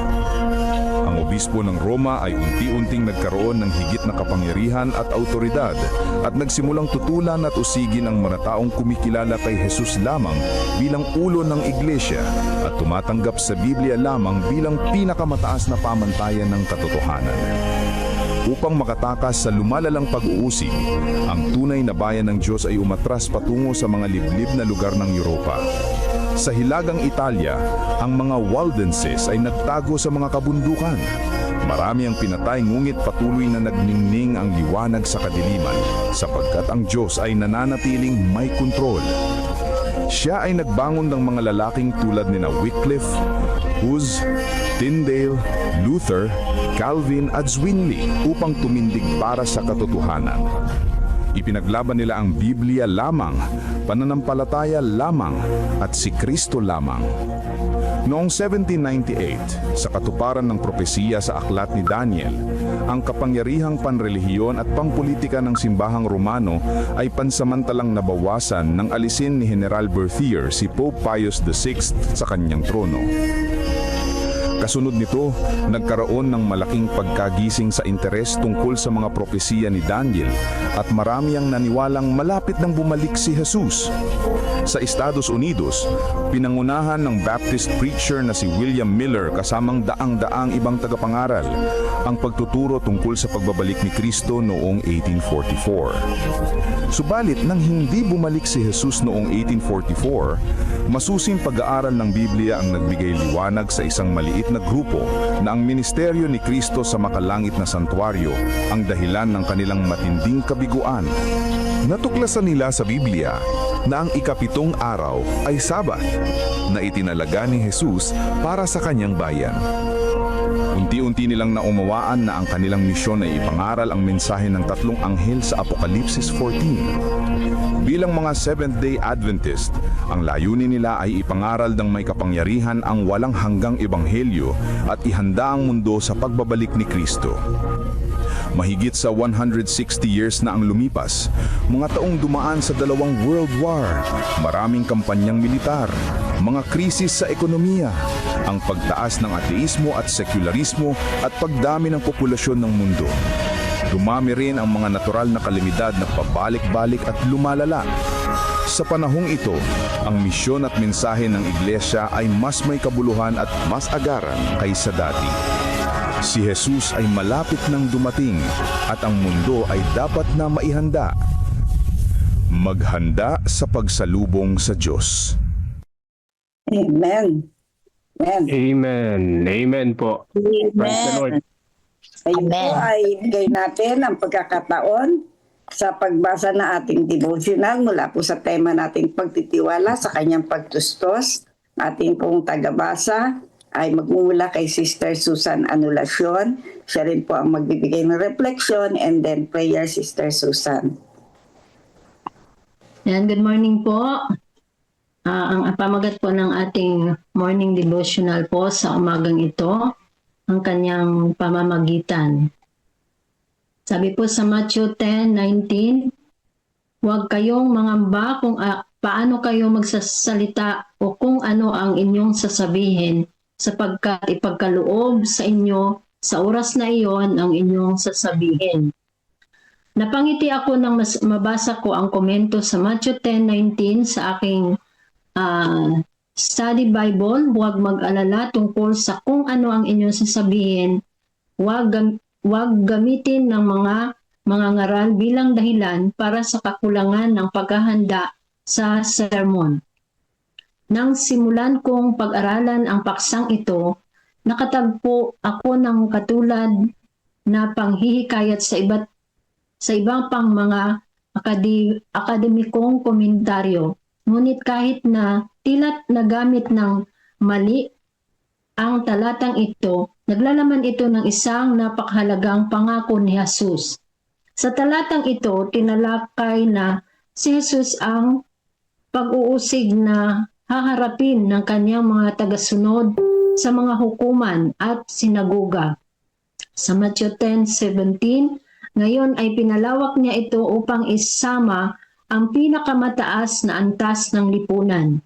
Ang obispo ng Roma ay unti-unting nagkaroon ng higit na kapangyarihan at autoridad at nagsimulang tutulan at usigin ang mga taong kumikilala kay Jesus lamang bilang ulo ng iglesia at tumatanggap sa Biblia lamang bilang pinakamataas na pamantayan ng katotohanan. Upang makatakas sa lumalalang pag-uusig, ang tunay na bayan ng Diyos ay umatras patungo sa mga liblib na lugar ng Europa. Sa hilagang Italia, ang mga Waldenses ay nagtago sa mga kabundukan. Marami ang pinatay ngunit patuloy na nagningning ang liwanag sa kadiliman sapagkat ang Diyos ay nananatiling may kontrol. Siya ay nagbangon ng mga lalaking tulad ni Wycliffe, Hus, Tyndale, Luther, Calvin at Zwingli upang tumindig para sa katotohanan. Ipinaglaban nila ang Biblia lamang, pananampalataya lamang at si Kristo lamang. Noong 1798, sa katuparan ng propesiya sa aklat ni Daniel, ang kapangyarihang panrelihiyon at pangpolitika ng simbahang Romano ay pansamantalang nabawasan nang alisin ni General Berthier si Pope Pius VI sa kanyang trono. Kasunod nito, nagkaroon ng malaking pagkagising sa interes tungkol sa mga propesiya ni Daniel at marami ang naniwalang malapit nang bumalik si Jesus. Sa Estados Unidos, pinangunahan ng Baptist preacher na si William Miller kasamang daang-daang ibang tagapangaral ang pagtuturo tungkol sa pagbabalik ni Kristo noong 1844. Subalit nang hindi bumalik si Jesus noong 1844, masusing pag-aaral ng Biblia ang nagbigay liwanag sa isang maliit na grupo na ang ministeryo ni Kristo sa makalangit na santuaryo ang dahilan ng kanilang matinding kabiguan. Natuklasan nila sa Biblia na ang ikapitong araw ay Sabat na itinalaga ni Jesus para sa kanyang bayan. Unti-unti nilang naumawaan na ang kanilang misyon ay ipangaral ang mensahe ng tatlong anghel sa Apokalipsis 14. Bilang mga Seventh-day Adventist, ang layunin nila ay ipangaral ng may kapangyarihan ang walang hanggang ebanghelyo at ihanda ang mundo sa pagbabalik ni Kristo. Mahigit sa 160 years na ang lumipas, mga taong dumaan sa dalawang World War, maraming kampanyang militar, mga krisis sa ekonomiya, ang pagtaas ng ateismo at sekularismo at pagdami ng populasyon ng mundo. Dumami rin ang mga natural na kalamidad na pabalik-balik at lumalala. Sa panahong ito, ang misyon at mensahe ng iglesia ay mas may kabuluhan at mas agaran kaysa dati. Si Jesus ay malapit nang dumating at ang mundo ay dapat na maihanda. Maghanda sa pagsalubong sa Diyos. Amen. Amen. Amen. Amen po. Praise the Lord. Ngayon po ay ibigay natin ang pagkakataon sa pagbasa na ating devotional mula po sa tema nating pagtitiwala sa kanyang pagtustos. Ating pong tagabasa ay magmumula kay Sister Susan Anulacion. Siya rin po ang magbibigay ng reflection and then prayer, Sister Susan. Yan, good morning po. Ang pamagat po ng ating morning devotional po sa umagang ito, ang kanyang pamamagitan. Sabi po sa Matthew 10:19, huwag kayong mangamba kung paano kayo magsasalita o kung ano ang inyong sasabihin, sapagkat ipagkaloob sa inyo sa oras na iyon ang inyong sasabihin. Napangiti ako nang mabasa ko ang komento sa Matthew 10:19 sa aking study Bible. Huwag mag-alala tungkol sa kung ano ang inyong sasabihin. Huwag gamitin ng mga ngaral bilang dahilan para sa kakulangan ng paghahanda sa sermon. Nang simulan kong pag-aralan ang paksang ito, nakatagpo ako ng katulad na panghihikayat sa ibang pang mga akademikong komentaryo. Ngunit kahit na tila nagamit ng mali ang talatang ito, naglalaman ito ng isang napakahalagang pangako ni Jesus. Sa talatang ito, tinalakay na si Jesus ang pag-uusig na haharapin ng kanyang mga tagasunod sa mga hukuman at sinagoga. Sa Matthew 10:17, ngayon ay pinalawak niya ito upang isama ang pinakamataas na antas ng lipunan.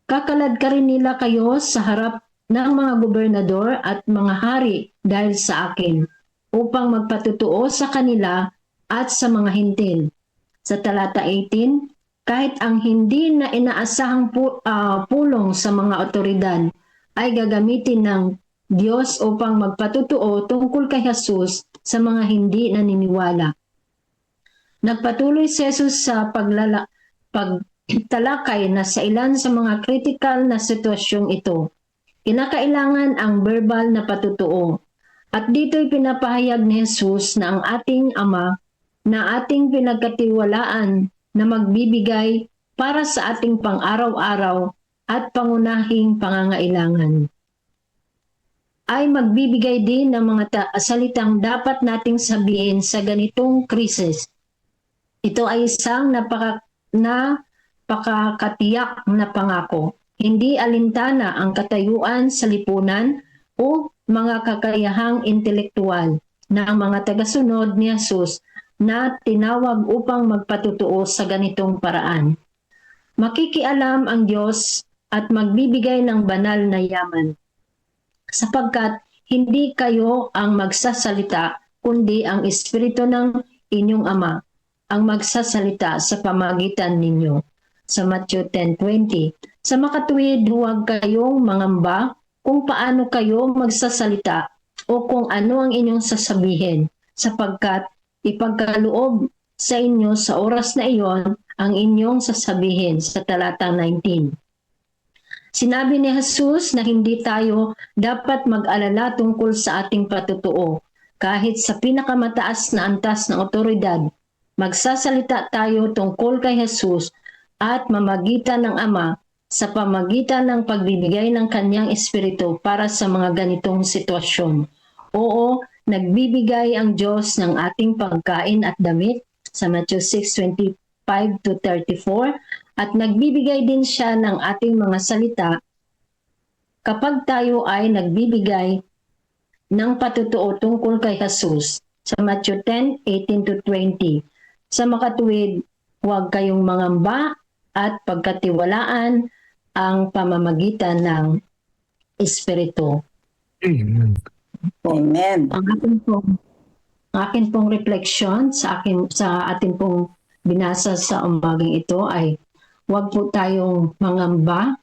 Kakalad ka rin nila kayo sa harap ng mga gobernador at mga hari dahil sa akin, upang magpatutuo sa kanila at sa mga hintil. Sa talata 18, kahit ang hindi na inaasahang pulong sa mga otoridad ay gagamitin ng Diyos upang magpatutuo tungkol kay Jesus sa mga hindi naniniwala. Nagpatuloy si Jesus sa pagtalakay na sa ilan sa mga critical na sitwasyong ito, kinakailangan ang verbal na patutuo. At dito'y pinapahayag ni Jesus na ang ating Ama na ating pinagkatiwalaan na magbibigay para sa ating pang-araw-araw at pangunahing pangangailangan, ay magbibigay din ng mga salitang dapat nating sabihin sa ganitong krisis. Ito ay isang napakakatiyak na pangako. Hindi alintana ang katayuan sa lipunan o mga kakayahang intelektual ng mga tagasunod ni Jesus na tinawag upang magpatutuo sa ganitong paraan. Makikialam ang Diyos at magbibigay ng banal na yaman, sapagkat hindi kayo ang magsasalita, kundi ang Espiritu ng inyong Ama ang magsasalita sa pamagitan ninyo. Sa Matthew 10:20, sa makatuwid, huwag kayong mangamba kung paano kayo magsasalita o kung ano ang inyong sasabihin, sapagkat ipagkaloob sa inyo sa oras na iyon ang inyong sasabihin. Sa talata 19. Sinabi ni Jesus na hindi tayo dapat mag-alala tungkol sa ating patutuo. Kahit sa pinakamataas na antas ng otoridad, magsasalita tayo tungkol kay Jesus at mamagitan ng Ama sa pamagitan ng pagbibigay ng kanyang Espiritu para sa mga ganitong sitwasyon. Oo, nagbibigay ang Diyos ng ating pagkain at damit sa Matthew 6:25-34 at nagbibigay din siya ng ating mga salita kapag tayo ay nagbibigay ng patutuo tungkol kay Jesus sa Matthew 10:18-20. Sa makatuwid, huwag kayong mangamba at pagkatiwalaan ang pamamagitan ng Espiritu. Amen. Amen. Ang akin pong reflection sa ating pong binasa sa umagang ito ay huwag po tayong mangamba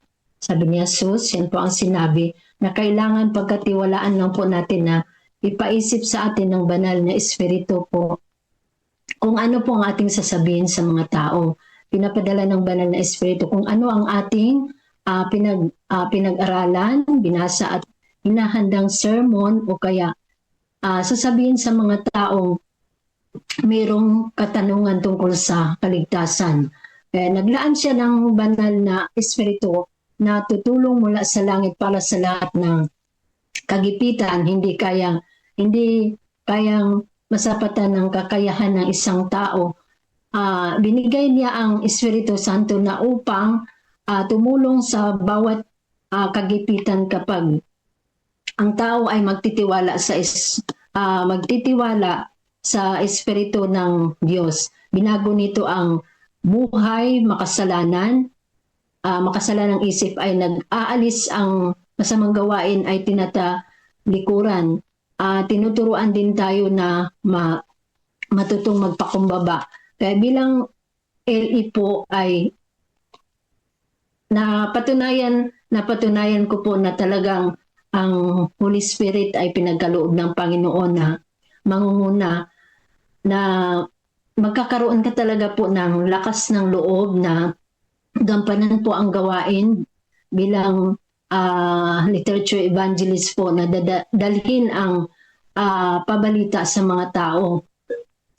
Sabi ni Jesus, yan po ang sinabi, na kailangan pagkatiwalaan lang po natin na ipaisip sa atin ng banal na espiritu po kung ano po ang ating sasabihin sa mga tao. Pinapadala ng banal na espiritu kung ano ang ating pinag-aralan, binasa at hinahandang sermon o kaya sasabihin sa mga taong mayroong katanungan tungkol sa kaligtasan. Kaya naglaan siya ng banal na espiritu na tutulong mula sa langit para sa lahat ng kagipitan, hindi kayang masapatan ng kakayahan ng isang tao. Binigay niya ang Espiritu Santo na upang tumulong sa bawat kagipitan kapag ang tao ay magtitiwala sa Espiritu ng Diyos. Binago nito ang buhay, makasalanang isip ay nag-aalis, ang masamang gawain ay tinatalikuran. Tinuturuan din tayo na matutong magpakumbaba. Kaya bilang LE po ay napatunayan ko po na talagang ang Holy Spirit ay pinagkaloob ng Panginoon na mangunguna, na magkakaroon ka talaga po ng lakas ng loob na gampanan po ang gawain bilang literature evangelist po, na dalhin ang pabalita sa mga tao.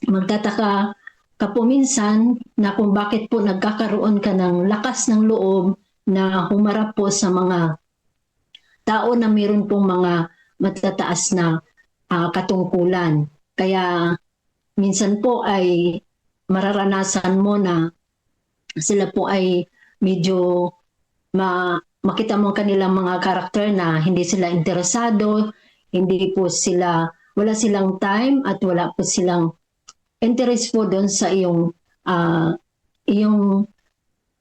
Magtataka ka po minsan na kung bakit po nagkakaroon ka ng lakas ng loob na humarap po sa mga tao na mayroon pong mga matataas na katungkulan. Kaya minsan po ay mararanasan mo na sila po ay medyo makita mo kanilang mga karakter na hindi sila interesado, wala silang time at wala po silang interest po doon sa iyong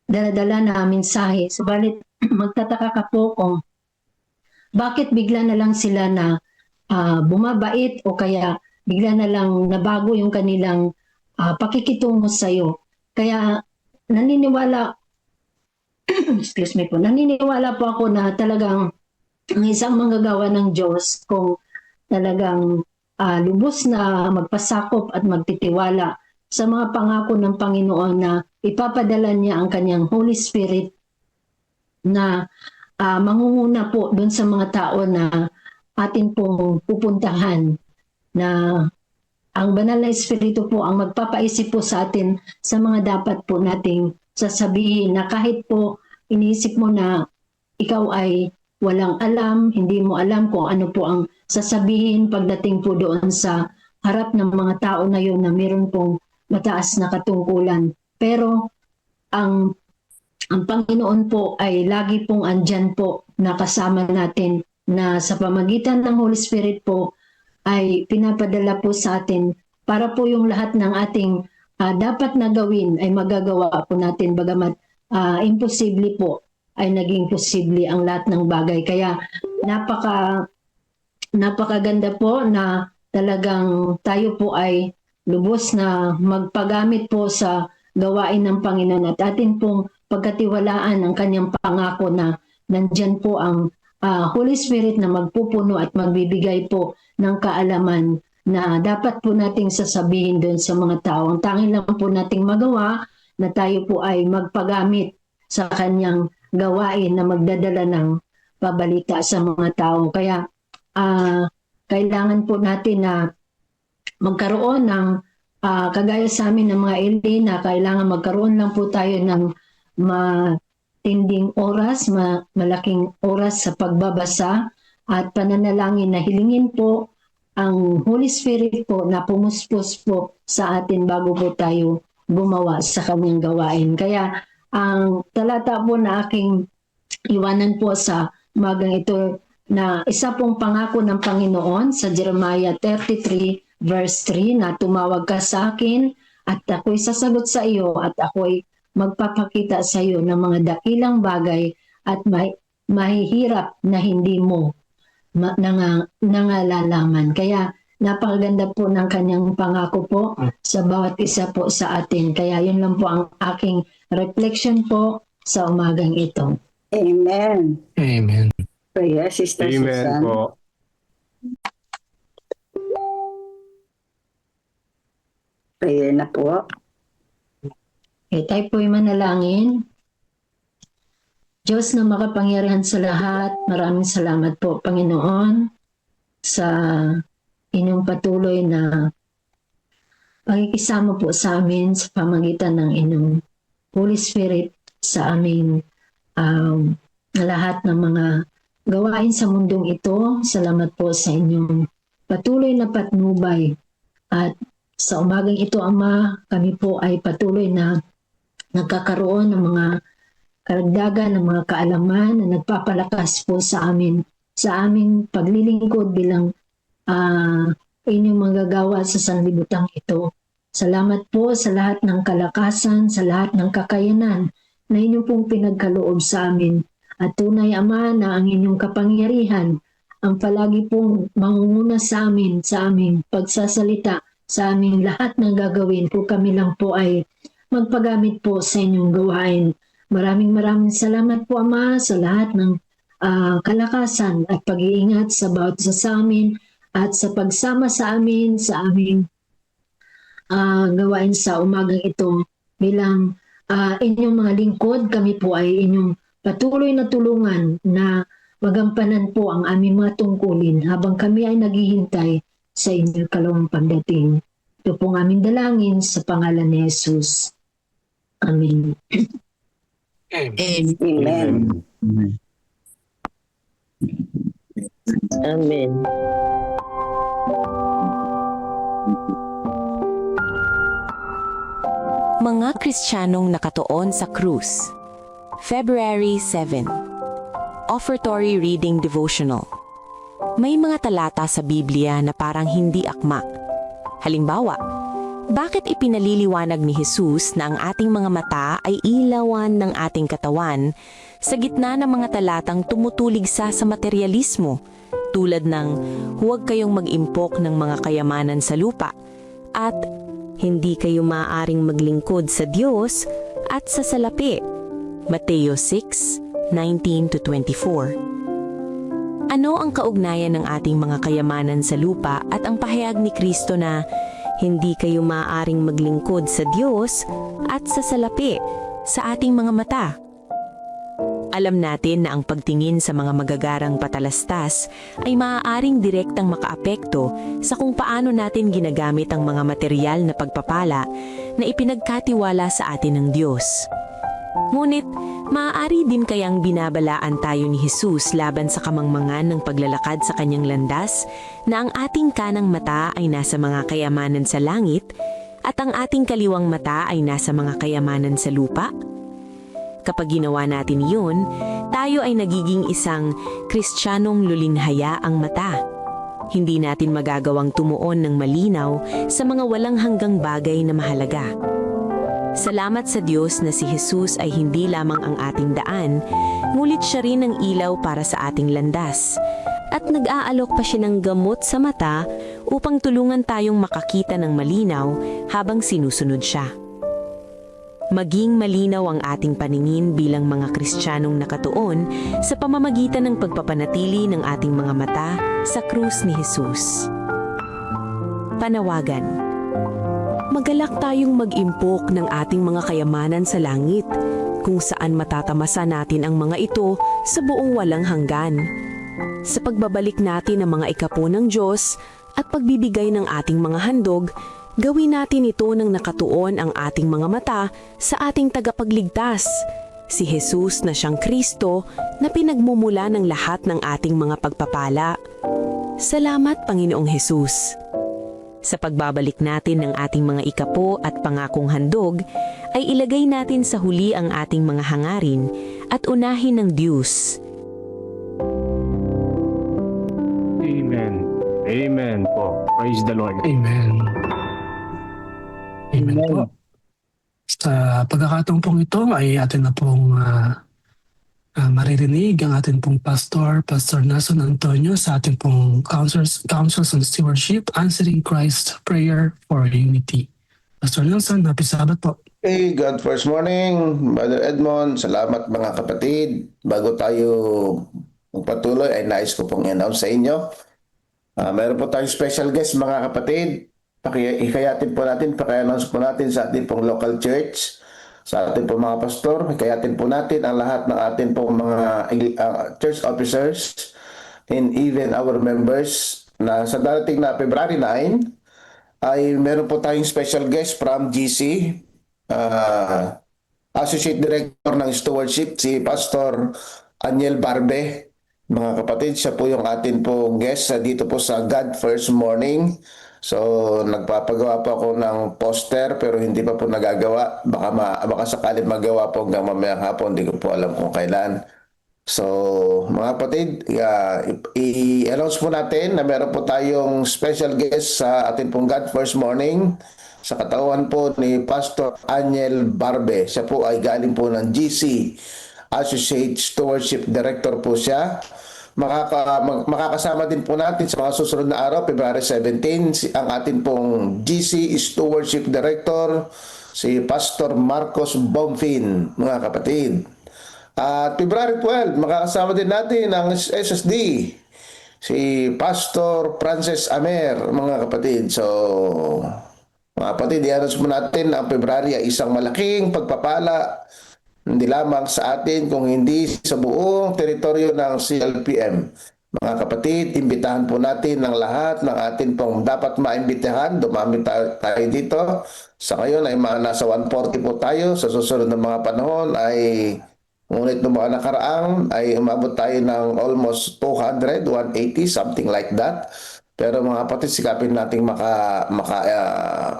daladala na mensahe. Subalit magtataka ka po kung bakit bigla na lang sila na bumabait o kaya bigla na lang nabago yung kanilang pakikitungo sa iyo. Kaya naniniwala po ako na talagang ang isang manggagawa ng Diyos, kung talagang lubos na magpasakop at magtitiwala sa mga pangako ng Panginoon na ipapadala niya ang kanyang Holy Spirit na mangunguna po doon sa mga tao na atin pong pupuntahan, na ang banal na espiritu po ang magpapaisip po sa atin sa mga dapat po nating sasabihin, na kahit po iniisip mo na ikaw ay walang alam, hindi mo alam kung ano po ang sasabihin pagdating po doon sa harap ng mga tao na yun na meron pong mataas na katungkulan. Pero ang Panginoon po ay lagi pong andyan po na kasama natin, na sa pamagitan ng Holy Spirit po ay pinapadala po sa atin para po yung lahat ng ating dapat na gawin ay magagawa po natin, bagamat imposible po ay naging posible ang lahat ng bagay. Kaya napakaganda po na talagang tayo po ay lubos na magpagamit po sa gawain ng Panginoon at atin pong pagkatiwalaan ang kanyang pangako na nandyan po ang Holy Spirit na magpupuno at magbibigay po ng kaalaman na dapat po nating sasabihin doon sa mga tao. Ang tanging lang po nating magawa na tayo po ay magpagamit sa kanyang gawain na magdadala ng pabalita sa mga tao. Kaya kailangan po natin na magkaroon ng kagaya sa amin ng mga LD, na kailangan magkaroon lang po tayo ng matinding oras, malaking oras sa pagbabasa at pananalangin na hilingin po ang Holy Spirit po na pumuspos po sa atin bago po tayo gumawa sa kanyang gawain. Kaya ang talata po na aking iwanan po sa umagang ito, na isa pong pangako ng Panginoon sa Jeremiah 33 verse 3, na tumawag ka sa akin at ako'y sasagot sa iyo at ako'y magpapakita sa iyo ng mga dakilang bagay at mahihirap na hindi mo nangalalaman. Kaya napakaganda po ng kanyang pangako po sa bawat isa po sa atin. Kaya yun lang po ang aking reflection po sa umagang ito. Amen. Amen. Prayer, Sister Amen Susan. po. Prayer na po. Okay, tayo po'y manalangin. Diyos na makapangyarihan sa lahat, maraming salamat po, Panginoon, sa inyong patuloy na pakikisama po sa amin sa pamagitan ng inyong Holy Spirit sa aming lahat ng mga gawain sa mundong ito. Salamat po sa inyong patuloy na patnubay. At sa umagang ito, Ama, kami po ay patuloy na nagkakaroon ng mga karagdagan, ng mga kaalaman na nagpapalakas po sa amin, sa aming paglilingkod bilang inyong manggagawa sa sanlibutan ito. Salamat po sa lahat ng kalakasan, sa lahat ng kakayanan na inyong pong pinagkaloob sa amin. At tunay, Ama, na ang inyong kapangyarihan ang palagi pong mangunguna sa amin, sa aming pagsasalita, sa aming lahat ng gagawin kung kami lang po ay magpagamit po sa inyong gawain. Maraming salamat po, Ama, sa lahat ng kalakasan at pag-iingat sa bawat isa sa amin at sa pagsama sa amin sa aming gawain sa umagang ito. Bilang inyong mga lingkod, kami po ay inyong patuloy na tulungan na magampanan po ang aming mga tungkulin habang kami ay naghihintay sa inyong kalawang pagdating. Ito pong aming dalangin sa pangalan ni Jesus. Amen. Amen. Amen. Amen. Mga Kristiyanong nakatuon sa krus. February 7. Offertory Reading Devotional. May mga talata sa Biblia na parang hindi akma. Halimbawa, bakit ipinaliliwanag ni Jesus na ang ating mga mata ay ilawan ng ating katawan sa gitna ng mga talatang tumutulig sa materialismo tulad ng huwag kayong mag-impok ng mga kayamanan sa lupa at hindi kayo maaaring maglingkod sa Diyos at sa salapi. Mateo 6:19-24. Ano ang kaugnayan ng ating mga kayamanan sa lupa at ang pahayag ni Kristo na hindi kayo maaaring maglingkod sa Diyos at sa salapi sa ating mga mata? Alam natin na ang pagtingin sa mga magagarang patalastas ay maaaring direktang makaapekto sa kung paano natin ginagamit ang mga material na pagpapala na ipinagkatiwala sa atin ng Diyos. Ngunit, maaari din kayang binabalaan tayo ni Jesus laban sa kamangmangan ng paglalakad sa kanyang landas na ang ating kanang mata ay nasa mga kayamanan sa langit at ang ating kaliwang mata ay nasa mga kayamanan sa lupa? Kapag ginawa natin iyon, tayo ay nagiging isang Kristiyanong lulinhaya ang mata. Hindi natin magagawang tumuon ng malinaw sa mga walang hanggang bagay na mahalaga. Salamat sa Diyos na si Jesus ay hindi lamang ang ating daan, ngulit siya rin ang ilaw para sa ating landas. At nag-aalok pa siya ng gamot sa mata upang tulungan tayong makakita ng malinaw habang sinusunod siya. Maging malinaw ang ating paningin bilang mga Kristiyanong nakatuon sa pamamagitan ng pagpapanatili ng ating mga mata sa krus ni Jesus. Panawagan. Magalak tayong mag-impok ng ating mga kayamanan sa langit, kung saan matatamasa natin ang mga ito sa buong walang hanggan. Sa pagbabalik natin ng mga ikapo ng Diyos at pagbibigay ng ating mga handog, gawin natin ito nang nakatuon ang ating mga mata sa ating tagapagligtas, si Jesus na siyang Kristo na pinagmumula ng lahat ng ating mga pagpapala. Salamat, Panginoong Jesus. Sa pagbabalik natin ng ating mga ikapo at pangakong handog, ay ilagay natin sa huli ang ating mga hangarin at unahin ng Diyos. Amen. Amen po. Praise the Lord. Amen. Amen po. Sa pagkakataon pong ito ay atin na pong maririnig ang ating pong Pastor Nelson Antonio sa ating pong Councils on Stewardship, Answering Christ Prayer for Unity. Pastor Nelson, happy Sabbath po. Hey, God first morning, Brother Edmond. Salamat mga kapatid. Bago tayo magpatuloy ay nais ko pong i-announce sa inyo. Meron po tayong special guest mga kapatid. Hikayatin po natin, paki-announce po natin sa ating pong local church, sa ating pong mga pastor. Hikayatin po natin ang lahat ng ating pong mga church officers and even our members na sa darating na February 9 ay meron po tayong special guest from GC. Associate Director ng Stewardship, si Pastor Aniel Barbe. Mga kapatid, siya po yung atin pong guest dito po sa God First Morning. So, nagpapagawa po ako ng poster pero hindi pa po nagagawa. Baka sakali magawa po hanggang mamayang hapon, hindi ko po alam kung kailan. So, mga kapatid, i-announce po natin na meron po tayong special guest sa atin pong God First Morning. Sa katawan po ni Pastor Aniel Barbe. Siya po ay galing po ng GC. Associate Stewardship Director po siya. Makakasama din po natin sa mga susunod na araw, February 17, ang atin pong GC Stewardship Director, si Pastor Marcos Bonfin, mga kapatid. At February 12, makakasama din natin ang SSD, si Pastor Francis Amer, mga kapatid. So, mga kapatid, i-announce mo natin ang February ay isang malaking pagpapala, hindi lamang sa atin kung hindi sa buong teritoryo ng CLPM. Mga kapatid, imbitahan po natin ang lahat ng atin pong dapat maimbitahan. Dumami tayo dito. Sa ngayon ay nasa 140 po tayo. Sa susunod na mga panahon ay ngunit noong mga nakaraang ay umabot tayo ng almost 200, 180, something like that. Pero mga kapatid, sikapin nating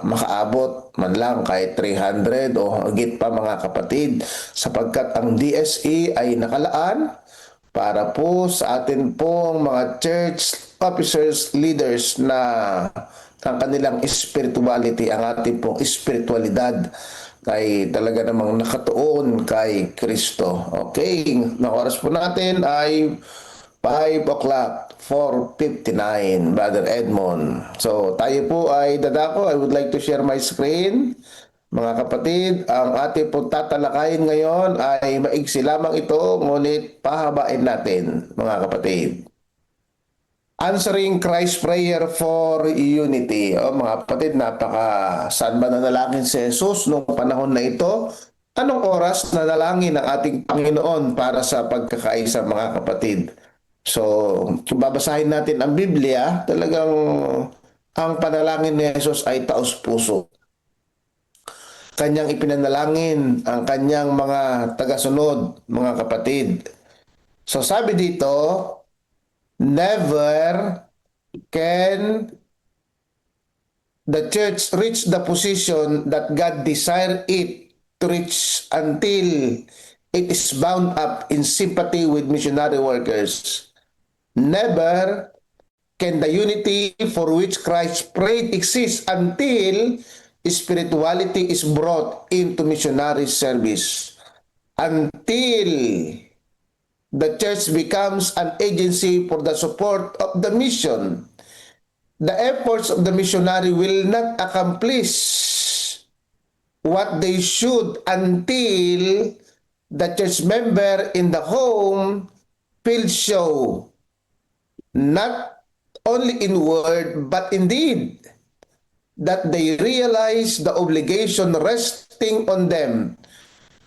makaabot man lang kahit 300 o higit pa mga kapatid, sapagkat ang DSE ay nakalaan para po sa atin pong mga church officers, leaders na ang kanilang spirituality, ang ating pong spiritualidad ay talaga namang nakatuon kay Kristo. Okay, ang oras po natin ay 5 o'clock, 4:59, Brother Edmond. So, tayo po ay dadako. I would like to share my screen. Mga kapatid, ang ating pong tatalakayin ngayon ay maigsi lamang ito, ngunit pahabain natin, mga kapatid. Answering Christ's prayer for unity. Mga kapatid, saan ba nanalangin si Jesus noong panahon na ito? Anong oras nanalangin ang ating Panginoon para sa pagkakaisa, mga kapatid? So, kung babasahin natin ang Biblia, talagang ang panalangin ni Jesus ay taos-puso. Kanyang ipinanalangin ang kanyang mga tagasunod, mga kapatid. So, sabi dito, never can the church reach the position that God desired it to reach until it is bound up in sympathy with missionary workers. Never can the unity for which Christ prayed exist until spirituality is brought into missionary service. Until the church becomes an agency for the support of the mission, the efforts of the missionary will not accomplish what they should until the church member in the home feels show, not only in word but in deed, that they realize the obligation resting on them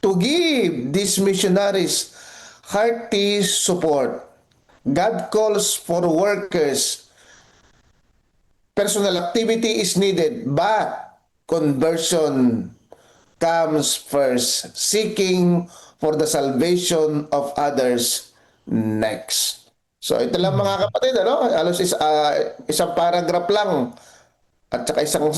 to give these missionaries hearty support. God calls for workers. Personal activity is needed, but conversion comes first, seeking for the salvation of others next. So ito lang mga kapatid, halos isang paragraph lang at saka isang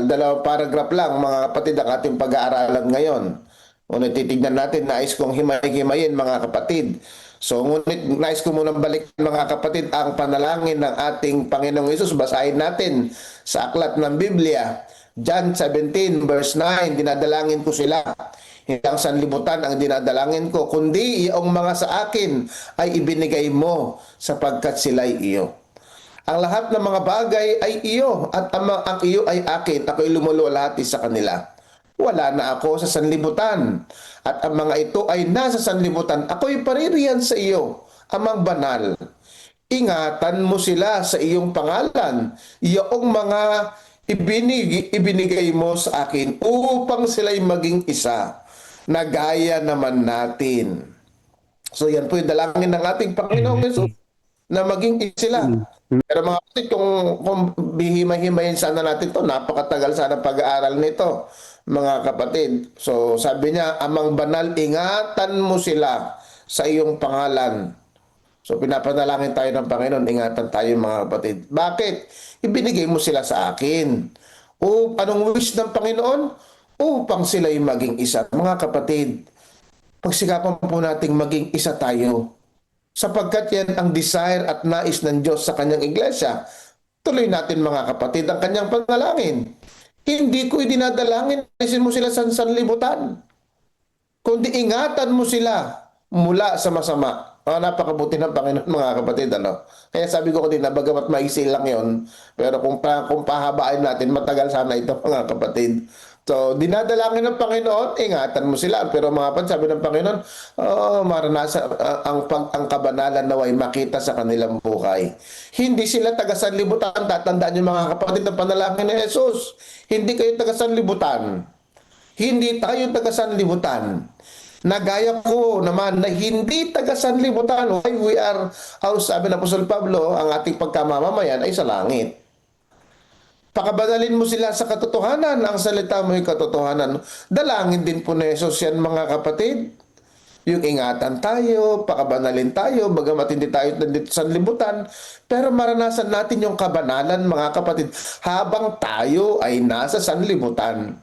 dalawang paragraph lang mga kapatid ang ating pag-aaralan ngayon. Ngunit titignan natin, nais kong himay-himayin mga kapatid. So ngunit nais ko munang balikan mga kapatid ang panalangin ng ating Panginoong Hesus. Basahin natin sa aklat ng Biblia, John 17 verse 9, dinadalangin ko sila. Hindi ang sanlibutan ang dinadalangin ko, kundi iyong mga sa akin ay ibinigay mo sapagkat sila'y iyo. Ang lahat ng mga bagay ay iyo at ang iyo ay akin. Ako'y lumuluwalhati sa kanila. wala na ako sa sanlibutan. At ang mga ito ay nasa sanlibutan. Ako'y paririyan sa iyo, Amang Banal. Ingatan mo sila sa iyong pangalan, iyong mga ibinigay mo sa akin upang sila'y maging isa, na gaya naman natin. So yan po yung dalangin ng ating Panginoong Yesus, na maging sila. Pero mga kapatid, kung bihimay-himayin sana natin to, napakatagal sana pag-aaral nito, mga kapatid. So sabi niya, Amang Banal, ingatan mo sila sa iyong pangalan. So pinapanalangin tayo ng Panginoon, ingatan tayo mga kapatid. Bakit? Ibinigay mo sila sa akin. O anong wish ng Panginoon? Upang sila'y maging isa. Mga kapatid, pagsikapan po nating maging isa tayo. Sapagkat yan ang desire at nais ng Diyos sa kanyang iglesia. Tuloy natin mga kapatid ang kanyang panalangin. Hindi ko idinadalangin, isin mo sila sa sanlibutan. Kundi ingatan mo sila mula sa masama. Napakabuti ng Panginoon mga kapatid. Kaya sabi ko kanina, bagamat maiksi lang yon, pero kung pahabain natin, matagal sana ito mga kapatid. So, dinadalangin ng Panginoon, ingatan mo sila. Pero mga kapatid, sabi ng Panginoon, maranasan ang kabanalan naway makita sa kanilang buhay. Hindi sila taga-sanlibutan. Tatandaan niyo mga kapatid ng panalangin ni Jesus. Hindi kayo taga-sanlibutan. Hindi tayo taga-sanlibutan. Nagaya ko naman na hindi taga-sanlibutan. Why we are, sabi ng Apostol Pablo, ang ating pagkamamamayan ay sa langit. Pakabanalin mo sila sa katotohanan. Ang salita mo ay katotohanan. Dalangin din po ni Jesus yan mga kapatid. Yung ingatan tayo, pakabanalin tayo, bagamat hindi tayo nandito sa sanlibutan, pero maranasan natin yung kabanalan mga kapatid habang tayo ay nasa sanlibutan.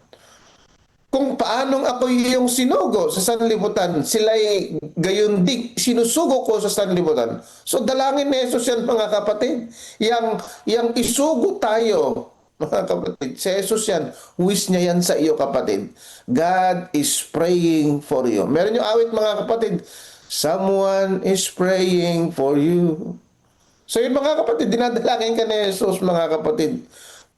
Kung paanong ako yung sinugo sa sanlibutan, sila'y gayon di sinusugo ko sa sanlibutan. So dalangin ni Jesus yan mga kapatid. Yang isugo tayo, mga kapatid, si Jesus yan, wish niya yan sa iyo kapatid. God is praying for you. Meron yung awit mga kapatid, someone is praying for you. So yun mga kapatid, dinadalangin ka ni Jesus mga kapatid.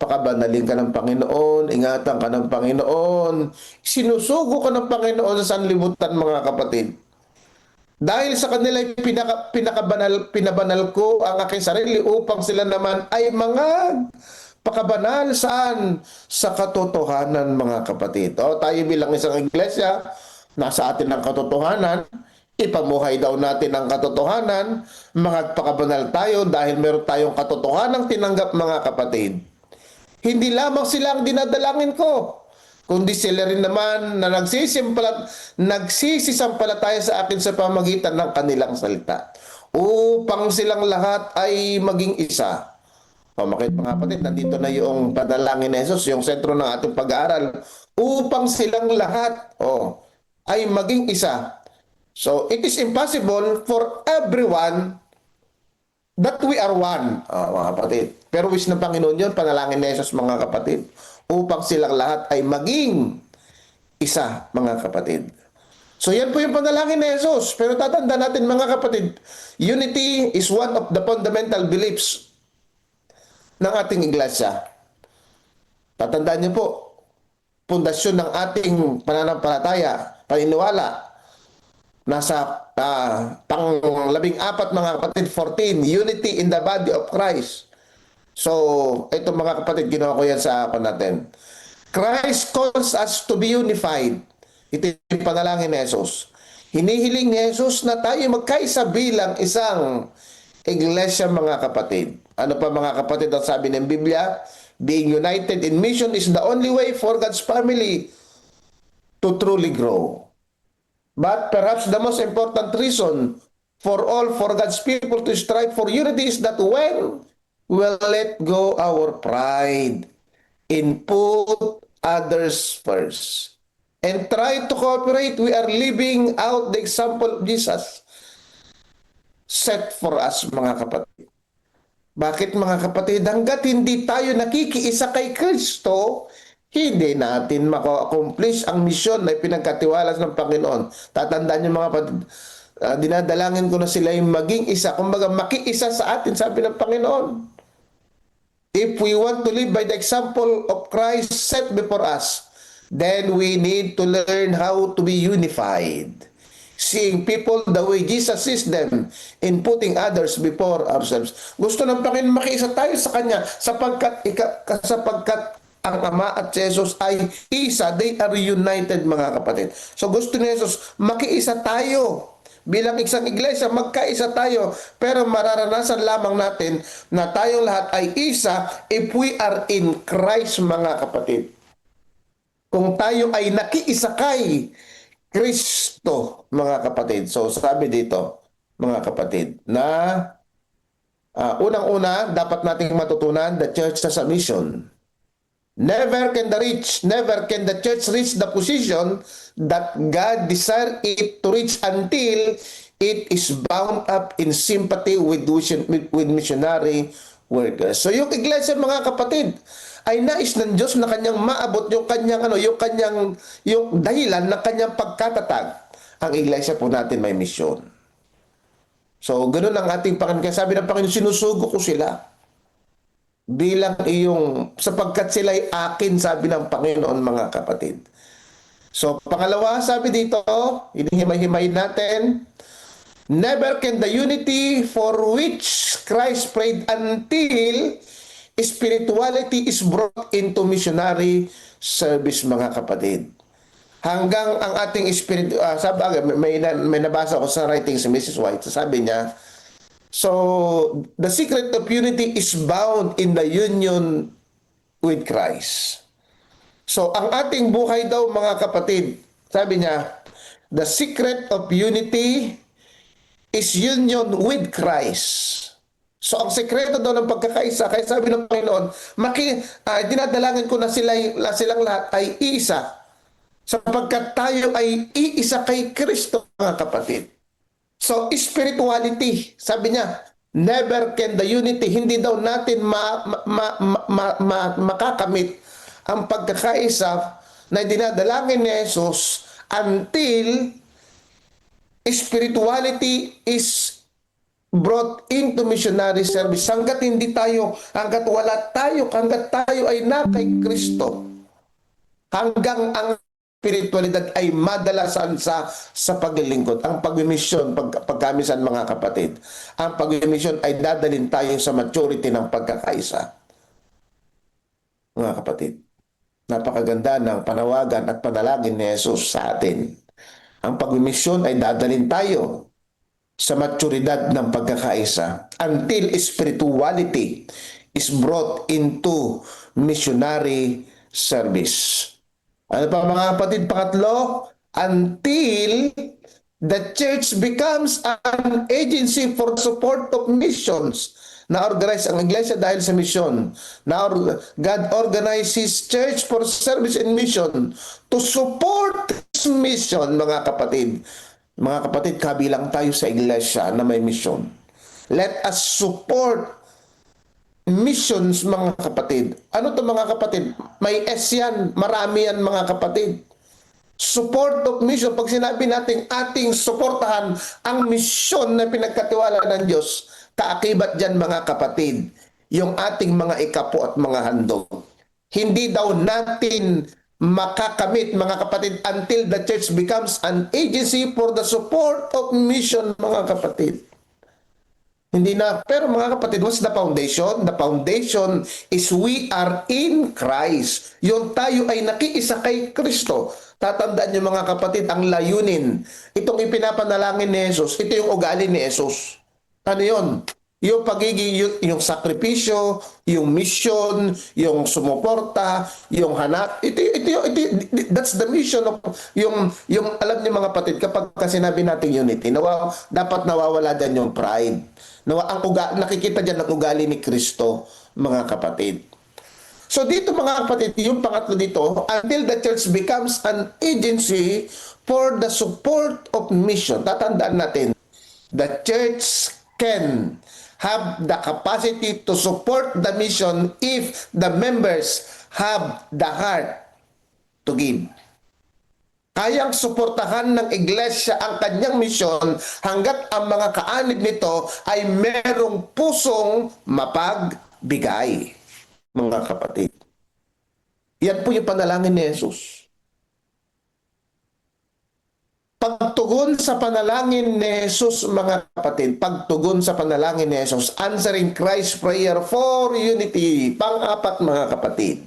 Pakabanalin ka ng Panginoon, ingatan ka ng Panginoon, sinusugo ka ng Panginoon sa sanlibutan mga kapatid. Dahil sa kanila pinabanal ko ang aking sarili upang sila naman ay mga pakabanal saan? Sa katotohanan mga kapatid. Tayo bilang isang iglesia, nasa atin ang katotohanan, ipamuhay daw natin ang katotohanan, magpakabanal tayo dahil meron tayong katotohanang tinanggap mga kapatid. Hindi lamang sila ang dinadalangin ko, kundi sila rin naman na nagsisisampalataya sa akin sa pamagitan ng kanilang salita, upang silang lahat ay maging isa. Makita mga kapatid, nandito na yung panalangin ni Jesus, yung sentro ng ating pag-aaral, upang silang lahat ay maging isa. So, it is impossible for everyone that we are one, mga kapatid. Pero wish ng Panginoon yun, panalangin ni Jesus mga kapatid, upang silang lahat ay maging isa, mga kapatid. So yan po yung panalangin ni Jesus. Pero tatanda natin mga kapatid, unity is one of the fundamental beliefs ng ating iglesia. Tatandaan niyo po, pundasyon ng ating pananampalataya, paniniwala, nasa pang-14 mga kapatid, 14, unity in the body of Christ. So, ito mga kapatid, ginawa ko yan sa ako natin. Christ calls us to be unified. Ito yung panalangin ni Jesus. Hinihiling ni Jesus na tayo magkaisa bilang isang iglesia mga kapatid. Ano pa mga kapatid ang sabi ng Biblia? Being united in mission is the only way for God's family to truly grow. But perhaps the most important reason for God's people to strive for unity is that when we'll let go our pride and put others first and try to cooperate, we are living out the example of Jesus set for us mga kapatid. Bakit mga kapatid? Hanggat hindi tayo nakikiisa kay Kristo, hindi natin maka-accomplish ang misyon na pinagkatiwalas ng Panginoon. Tatandaan niyo mga kapatid, dinadalangin ko na sila yung maging isa, kumbaga makiisa sa atin, sabi ng Panginoon. If we want to live by the example of Christ set before us, then we need to learn how to be unified. Seeing people the way Jesus sees them in putting others before ourselves. Gusto ng Panginoon makiisa tayo sa Kanya sapagkat ang Ama at Jesus ay isa. They are united, mga kapatid. So gusto ni Jesus makiisa tayo. Bilang isang iglesia, magkaisa tayo. Pero mararanasan lamang natin na tayong lahat ay isa if we are in Christ, mga kapatid. Kung tayo ay nakiisa kay Kristo, mga kapatid. So sabi dito, mga kapatid, na unang-una, dapat nating matutunan, the church has a mission. Never can the church reach the position that God desire it to reach until it is bound up in sympathy with missionary workers. So yung iglesia, mga kapatid, ay nais ng Diyos na kanyang maabot yung kanyang yung dahilan ng kanyang pagkatatag. Ang iglesia po natin may misyon. So ganoon ang ating Panginoon. Kaya sabi ng Panginoon, sinusugo ko sila bilang sapagkat sila'y akin, sabi ng Panginoon, mga kapatid. So, pangalawa, sabi dito, hinihimay-himay natin, never can the unity for which Christ prayed until spirituality is brought into missionary service, mga kapatid. Hanggang ang ating may nabasa ko sa writing si Mrs. White, sabi niya, so, the secret of unity is bound in the union with Christ. So, ang ating buhay daw, mga kapatid, sabi niya, the secret of unity is union with Christ. So, ang sekreto daw ng pagkakaisa, kaya sabi ng Panginoon, dinadalangin ko na silang lahat ay iisa, sapagkat tayo ay iisa kay Kristo, mga kapatid. So, spirituality, sabi niya, never can the unity, hindi daw natin makakamit ang pagkakaisa na dinadalangin ni Jesus until spirituality is brought into missionary service. Hanggat hanggat tayo ay na kay Kristo, hanggang ang spiritualidad ay madalasan sa paglilingkod. Ang pagmimisyon, pagkamisan, mga kapatid, ang pagmimisyon ay dadalhin tayo sa maturity ng pagkakaisa. Mga kapatid, napakaganda ng panawagan at panalangin ni Jesus sa atin. Ang pagmimisyon ay dadalhin tayo sa maturidad ng pagkakaisa until spirituality is brought into missionary service. Ano pa, mga kapatid? Pangatlo, until the church becomes an agency for support of missions. Na-organize ang iglesia dahil sa mission. Now, God organizes church for service and mission to support His mission, mga kapatid. Mga kapatid, kabilang tayo sa iglesia na may mission. Let us support missions, mga kapatid. Ano to, mga kapatid? May S yan. Marami yan, mga kapatid. Support of mission. Pag sinabi natin ating suportahan ang misyon na pinagkatiwala ng Diyos, kaakibat dyan, mga kapatid, yung ating mga ikapo at mga handog. Hindi daw natin makakamit, mga kapatid, until the church becomes an agency for the support of mission, mga kapatid. Hindi na. Pero, mga kapatid, what's the foundation? The foundation is we are in Christ. Yung tayo ay nakiisa kay Kristo. Tatandaan niyo, mga kapatid, ang layunin. Itong ipinapanalangin ni Jesus, ito yung ugali ni Jesus. Ano yun? Yung pagiging, yung sakripisyo, yung mission, yung sumuporta, yung hanap. That's the mission of, yung alam niyo, mga kapatid, kapag sinabi natin unity, dapat nawawala din yung pride. Nakikita dyan ang ugali ni Kristo, mga kapatid. So dito, mga kapatid, yung pangatlo dito, until the church becomes an agency for the support of mission. Tatandaan natin, the church can have the capacity to support the mission if the members have the heart to give. Kayang suportahan ng iglesia ang kanyang misyon hanggat ang mga kaanib nito ay merong pusong mapagbigay, mga kapatid. Yan po yung panalangin ni Jesus. Pagtugon sa panalangin ni Jesus, mga kapatid, pagtugon sa panalangin ni Jesus, answering Christ's prayer for unity. Pang-apat, mga kapatid,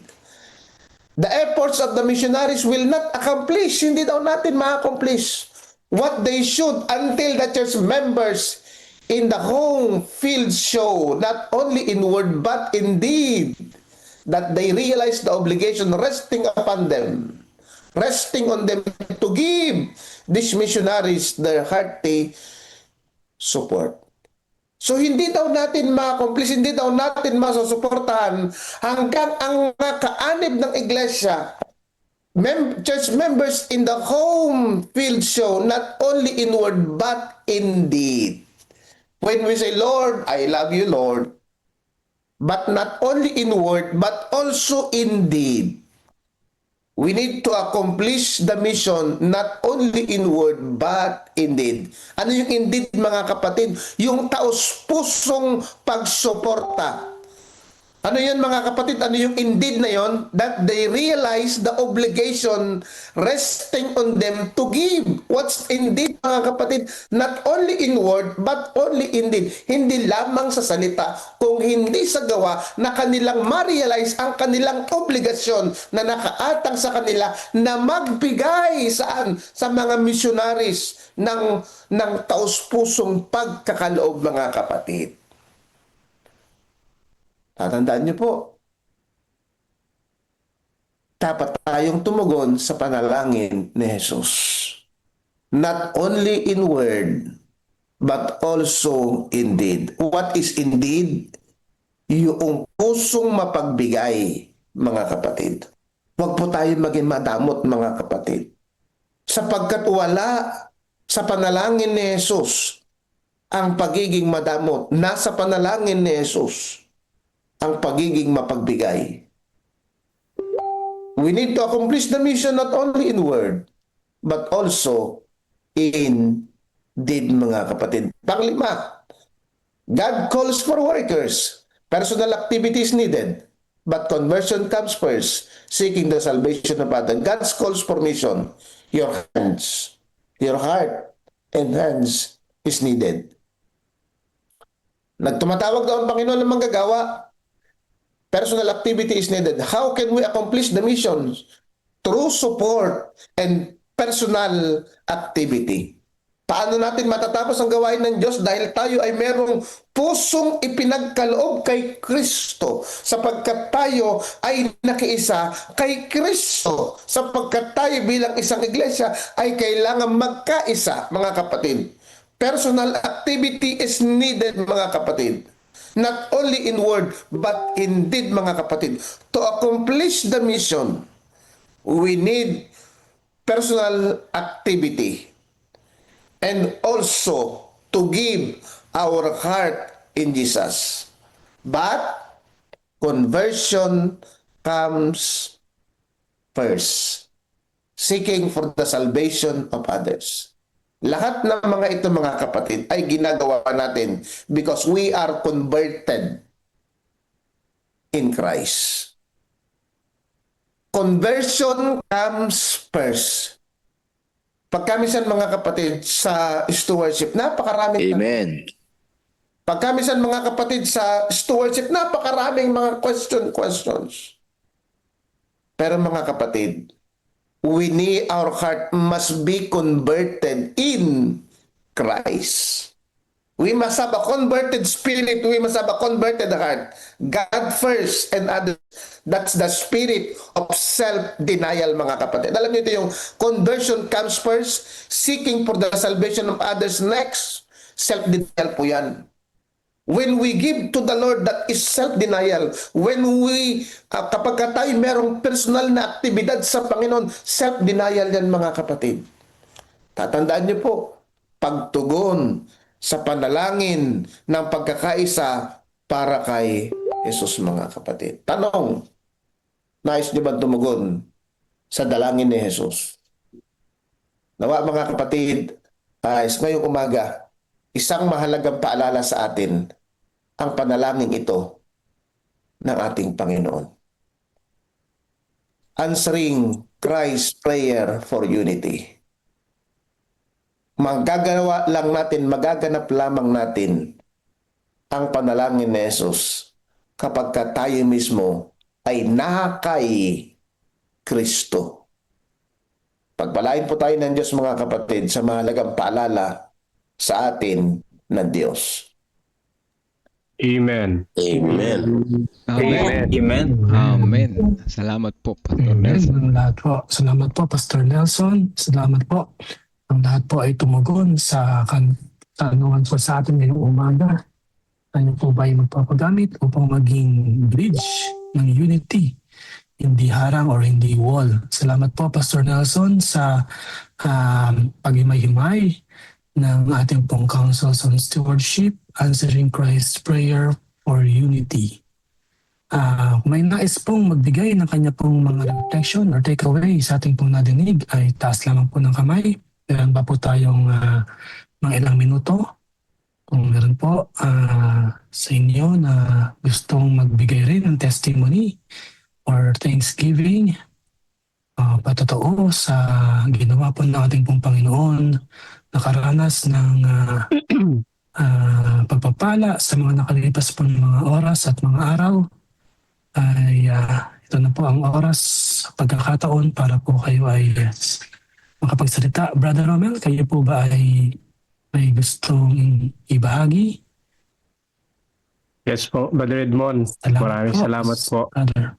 the efforts of the missionaries will not accomplish, hindi daw natin ma-accomplish what they should until the church members in the home field show, not only in word but in deed, that they realize the obligation resting upon them, resting on them to give these missionaries their hearty support. So hindi daw natin ma-accomplish, hindi daw natin masusuportahan hanggang ang mga kaanib ng iglesia, church members in the home field show, not only in word but in deed. When we say, Lord, I love you, Lord, but not only in word but also in deed. We need to accomplish the mission not only in word but in deed. Ano yung indeed, mga kapatid? Yung taos-pusong pagsuporta. Ano yan, mga kapatid? Ano yung indeed na yon? That they realize the obligation resting on them to give. What's indeed, mga kapatid? Not only in word, but only in deed. Hindi lamang sa salita, kung hindi sa gawa, na kanilang ma-realize ang kanilang obligasyon na nakaatang sa kanila na magbigay saan? Sa mga missionaries ng taos-pusong pagkakaloob, mga kapatid. Tatandaan niyo po, dapat tayong tumugon sa panalangin ni Jesus. Not only in word, but also in deed. What is in deed? Yung pusong mapagbigay, mga kapatid. Huwag po tayo maging madamot, mga kapatid. Sapagkat wala sa panalangin ni Jesus ang pagiging madamot. Nasa panalangin ni Jesus ang pagiging mapagbigay. We need to accomplish the mission not only in word, but also in deed, mga kapatid. Panglima, God calls for workers. Personal activity is needed, but conversion comes first, seeking the salvation of others. God calls for mission. Your hands, your heart, and hands is needed. Nagtumatawag daw ang Panginoon ng manggagawa. Personal activity is needed. How can we accomplish the mission? Through support and personal activity. Paano natin matatapos ang gawain ng Diyos? Dahil tayo ay merong pusong ipinagkaloob kay Kristo, sapagkat tayo ay nakiisa kay Kristo, sapagkat tayo bilang isang iglesia ay kailangan magkaisa, mga kapatid. Personal activity is needed, mga kapatid. Not only in word, but in deed, mga kapatid. To accomplish the mission, we need personal activity. And also to give our heart in Jesus. But conversion comes first. Seeking for the salvation of others. Lahat ng mga ito, mga kapatid, ay ginagawa natin because we are converted in Christ. Conversion comes first. Pagkamisan, mga kapatid, sa stewardship, napakaraming... Amen. Pagkamisan, mga kapatid, sa stewardship, napakaraming mga questions. Pero, mga kapatid, our heart must be converted in Christ. We must have a converted spirit. We must have a converted heart. God first and others. That's the spirit of self-denial, mga kapatid. Alam niyo ito, yung conversion comes first, seeking for the salvation of others next. Self-denial po yan. When we give to the Lord, that is self-denial. When we, kapag tayo merong personal na aktibidad sa Panginoon, self-denial yan, mga kapatid. Tatandaan niyo po, pagtugon sa panalangin ng pagkakaisa para kay Jesus, mga kapatid. Tanong, nais niyo ba tumugon sa dalangin ni Jesus? Nawa, mga kapatid, ngayong umaga, isang mahalagang paalala sa atin ang panalangin ito ng ating Panginoon. Answering Christ's prayer for unity. magaganap lamang natin ang panalangin ni Jesus kapag tayo mismo ay nakay Kristo. Pagpalain po tayo ng Diyos mga kapatid sa mahalagang paalala sa atin ng Diyos. Amen. Amen. Amen. Amen. Amen. Salamat po, Pastor Amen. Nelson. Ang lahat po. Salamat po, Pastor Nelson. Salamat po. Ang lahat po ay tumugon sa tanungan po sa atin ngayong umaga. Ano po ba yung magpapagamit upang maging bridge ng unity? Hindi harang or hindi wall. Salamat po, Pastor Nelson, sa paghimay-himay ng ating pong Councils on Stewardship, Answering Christ's Prayer for Unity. Kung may nais pong magbigay ng kanya pong mga reflection or takeaway sa ating pong nadinig, ay taas lamang po ng kamay. Meron ba po tayong mga ilang minuto? Kung meron po sa inyo na gustong magbigay rin ng testimony or thanksgiving, patotoo sa ginawa po ng ating pong Panginoon, nakaranas ng pagpapala sa mga nakalipas po ng mga oras at mga araw, ay ito na po ang oras, pagkakataon para po kayo ay makapagsalita. Brother Romel, kayo po ba ay may gustong ibahagi? Yes po, Brother Edmond. Maraming salamat po. Brother.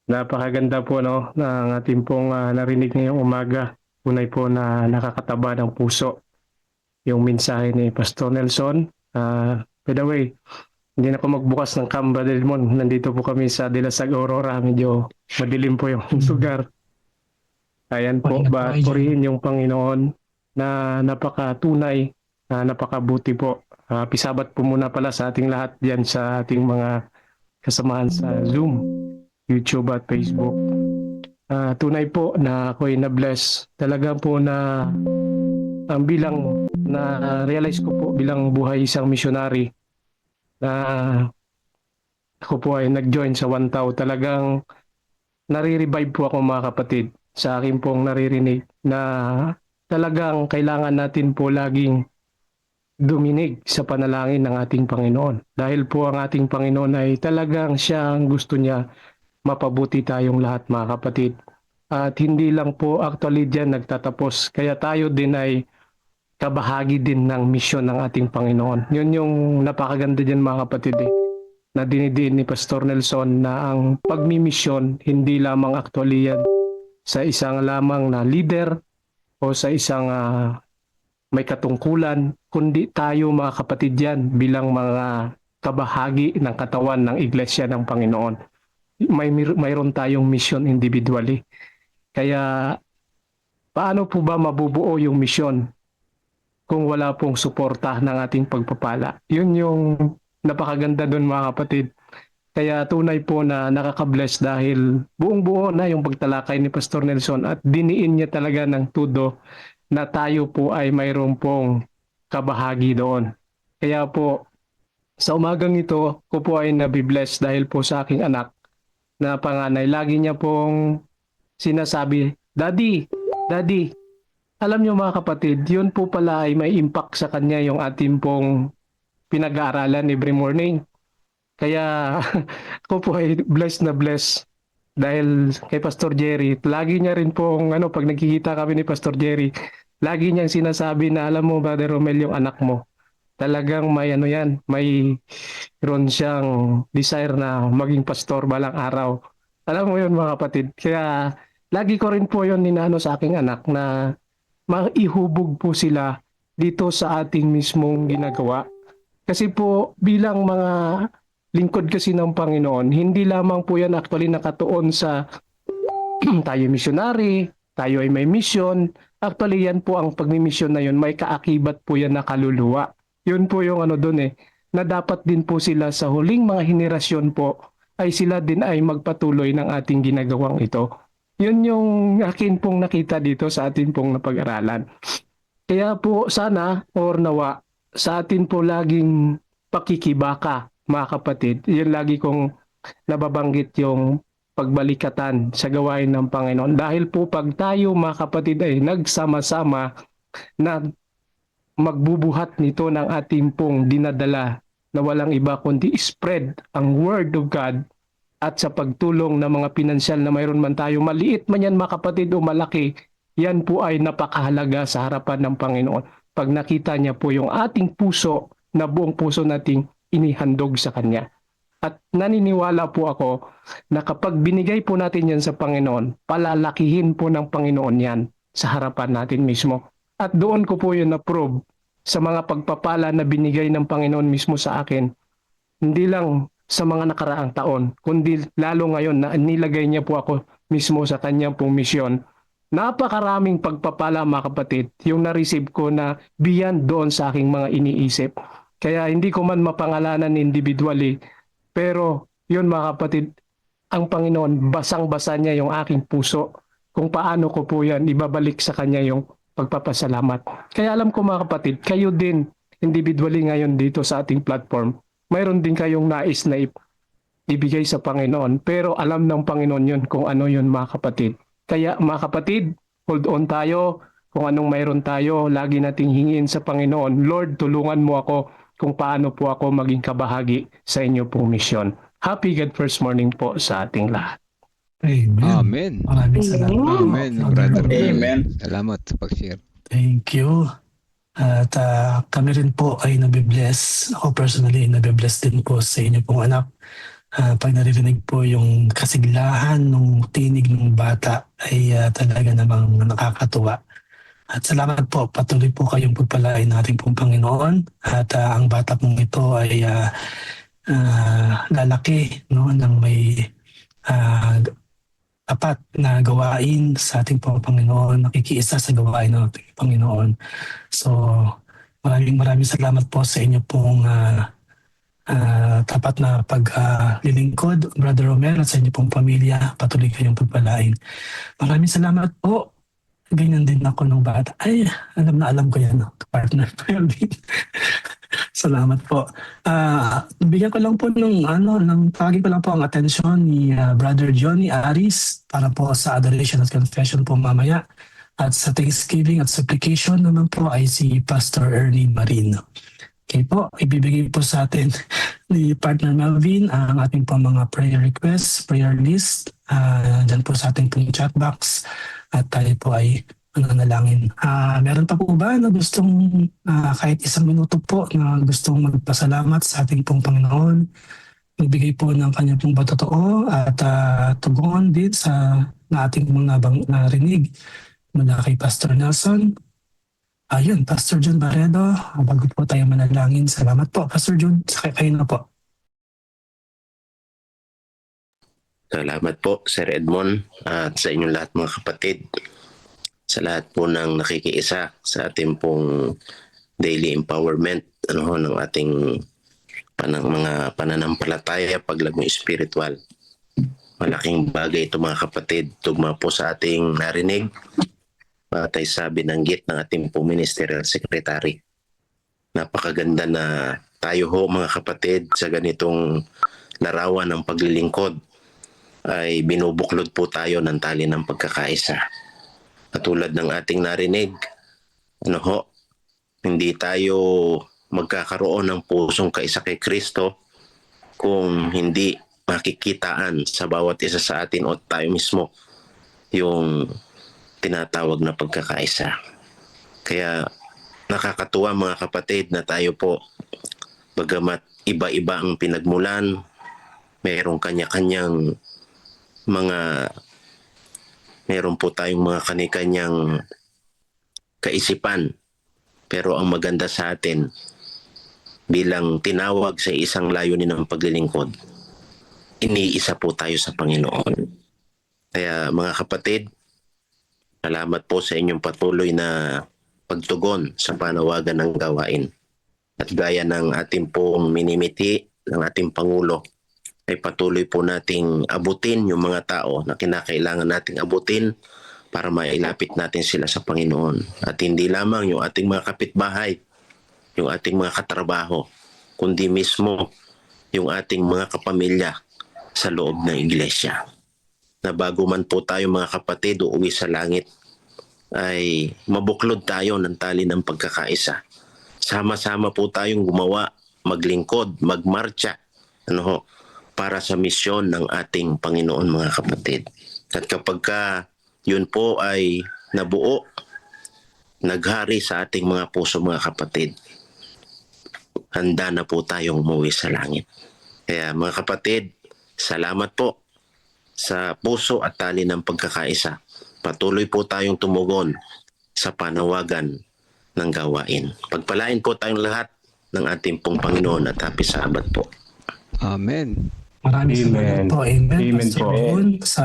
Napakaganda po ng ating pong narinig ngayong umaga. Unay po na nakakataba ng puso yung mensahe ni Pastor Nelson. By the way, hindi na ako magbukas ng cam, Brother Edmond. Nandito po kami sa Dilasag, Aurora. Medyo madilim po yung lugar. Ayan po, purihin yung Panginoon na napakatunay, na napakabuti po. Pisabat po muna pala sa ating lahat diyan sa ating mga kasamahan sa Zoom, YouTube at Facebook. Tunay po na ako'y na-bless. Talaga po na bilang na-realize ko po bilang buhay isang missionary na ako po ay nag-join sa One Tao. Talagang nare-revive po ako mga kapatid sa akin pong naririnig na talagang kailangan natin po laging duminig sa panalangin ng ating Panginoon. Dahil po ang ating Panginoon ay talagang siya ang gusto niya mapabuti tayong lahat mga kapatid. At hindi lang po actually dyan nagtatapos. Kaya tayo din ay kabahagi din ng misyon ng ating Panginoon. Yun yung napakaganda dyan mga kapatid na dinidiin ni Pastor Nelson na ang pagmimisyon hindi lamang actually yan sa isang lamang na leader o sa isang may katungkulan, kundi tayo mga kapatid yan bilang mga kabahagi ng katawan ng Iglesia ng Panginoon. Mayroon tayong mission individually. Kaya paano po ba mabubuo yung mission kung wala pong suporta ng ating pagpapala? Yun yung napakaganda doon mga kapatid. Kaya tunay po na nakaka-bless dahil buong-buo na yung pagtalakay ni Pastor Nelson at diniin niya talaga ng tudo na tayo po ay mayroon pong kabahagi doon. Kaya po sa umagang ito ko po ay nabibless dahil po sa aking anak na panganay. Lagi niya pong sinasabi, Daddy, alam niyo mga kapatid, yun po pala ay may impact sa kanya yung ating pong pinag-aaralan every morning. Kaya ako po ay blessed na blessed dahil kay Pastor Jerry. Lagi niya rin pong, pag nagkikita kami ni Pastor Jerry, lagi niyang sinasabi na, alam mo, Brother Romel, yung anak mo, talagang may ron siyang desire na maging pastor balang araw. Alam mo yun mga kapatid. Kaya lagi ko rin po yun ninano sa aking anak na maihubog po sila dito sa ating mismong ginagawa. Kasi po bilang mga lingkod kasi ng Panginoon, hindi lamang po yan actually nakatuon sa tayo missionary, tayo ay may mission. Actually yan po ang pagmimisyon na yun, may kaakibat po yan na kaluluwa. Yun po yung doon na dapat din po sila sa huling mga henerasyon po ay sila din ay magpatuloy ng ating ginagawang ito. Yun yung akin pong nakita dito sa atin pong napag-aralan. Kaya po sana or nawa sa atin po laging pakikibaka mga kapatid. Yun lagi kong nababanggit yung pagbalikatan sa gawain ng Panginoon. Dahil po pag tayo mga kapatid ay nagsama-sama, na magbubuhat nito ng ating pong dinadala na walang iba kundi spread ang Word of God at sa pagtulong ng mga pinansyal na mayroon man tayo, maliit man yan mga kapatid o malaki, yan po ay napakahalaga sa harapan ng Panginoon. Pag nakita niya po yung ating puso na buong puso nating inihandog sa Kanya. At naniniwala po ako na kapag binigay po natin yan sa Panginoon, palalakihin po ng Panginoon yan sa harapan natin mismo. At doon ko po yun na-prove sa mga pagpapala na binigay ng Panginoon mismo sa akin. Hindi lang sa mga nakaraang taon, kundi lalo ngayon na nilagay niya po ako mismo sa kanyang pong misyon. Napakaraming pagpapala mga kapatid yung na-receive ko na beyond doon sa aking mga iniisip. Kaya hindi ko man mapangalanan individually, pero yun mga kapatid, ang Panginoon, basang-basa niya yung aking puso kung paano ko po yan ibabalik sa Kanya yung pagpapasalamat. Kaya alam ko mga kapatid, kayo din individually ngayon dito sa ating platform, mayroon din kayong nais na ibigay sa Panginoon, pero alam ng Panginoon yun kung ano yun mga kapatid. Kaya mga kapatid, hold on tayo, kung anong mayroon tayo, lagi nating hingin sa Panginoon, Lord, tulungan mo ako kung paano po ako maging kabahagi sa inyo pong misyon. Happy God First Morning po sa ating lahat. Amen. Amen. Maraming salamat. Amen, Brother Mel. Amen. Salamat sa pag-share. Thank you. At kami rin po ay nabibless. Ako personally, nabibless din po sa inyo pong anak. Pag naririnig po yung kasiglahan ng tinig ng bata ay talaga namang nakakatuwa. At salamat po, patuloy po kayong pagpalain natin pong Panginoon. At ang bata pong ito ay lalaki, no, ng may apat na gawain sa ating pong Panginoon, nakikiisa sa gawain ng ating Panginoon. So maraming salamat po sa inyo pong tapat na paglilingkod, Brother Romel, at sa inyo pong pamilya. Patuloy kayong pagpalain. Maraming salamat po. Ganyan din ako nung bata. Ay, alam ko yan, partner. Salamat po. Bigyan ko lang po tawagin ko lang po ang atensyon ni Brother Johnny Aris para po sa adoration at confession po mamaya. At sa Thanksgiving at supplication naman po ay si Pastor Ernie Marino. Okay po, ibibigay po sa atin ni Partner Melvin ang ating po mga prayer requests, prayer list, dyan po sa ating pong chat box at tayo po ay nanalangin. Meron pa po ba na gustong kahit isang minuto po na gustong magpasalamat sa ating pong Panginoon, magbigay po ng kanya pong patotoo at tugon din sa ating mga narinig mula kay Pastor Nelson. Ayun, Pastor John Barredo, bago po tayo manalangin. Salamat po, Pastor John. Kayo na po. Salamat po, Sir Edmond, at sa inyong lahat mga kapatid. Sa lahat po ng nakikiisa sa ating pong daily empowerment ng ating mga pananampalataya, paglagong spiritual. Malaking bagay ito mga kapatid. Tugma po sa ating narinig. Patay sabi ng git ng ating po ministerial secretary. Napakaganda na tayo ho mga kapatid sa ganitong larawan ng paglilingkod ay binubuklod po tayo ng tali ng pagkakaisa. Katulad ng ating narinig, hindi tayo magkakaroon ng pusong kaisa kay Kristo kung hindi makikitaan sa bawat isa sa atin o tayo mismo yung tinatawag na pagkakaisa. Kaya nakakatuwa mga kapatid na tayo po, bagamat iba-iba ang pinagmulan, mayroong kanya-kanyang meron po tayong mga kani-kanyang kaisipan. Pero ang maganda sa atin, bilang tinawag sa isang layunin ng paglilingkod, iniisa po tayo sa Panginoon. Kaya mga kapatid, salamat po sa inyong patuloy na pagtugon sa panawagan ng gawain. At gaya ng ating pong minimiti ng ating Pangulo, ay patuloy po nating abutin yung mga tao na kinakailangan nating abutin para mailapit natin sila sa Panginoon. At hindi lamang yung ating mga kapitbahay, yung ating mga katrabaho, kundi mismo yung ating mga kapamilya sa loob ng iglesia. Na bago man po tayo mga kapatid uuwi sa langit, ay mabuklod tayo ng tali ng pagkakaisa. Sama-sama po tayong gumawa, maglingkod, magmarcha, para sa misyon ng ating Panginoon, mga kapatid. At kapag yun po ay nabuo, naghari sa ating mga puso, mga kapatid, handa na po tayong umuwi sa langit. Kaya mga kapatid, salamat po sa puso at tali ng pagkakaisa. Patuloy po tayong tumugon sa panawagan ng gawain. Pagpalain po tayong lahat ng ating pong Panginoon at happy Sabat po. Amen. Maraming salamat po. Amen. Amen Pastor po. Ron, sa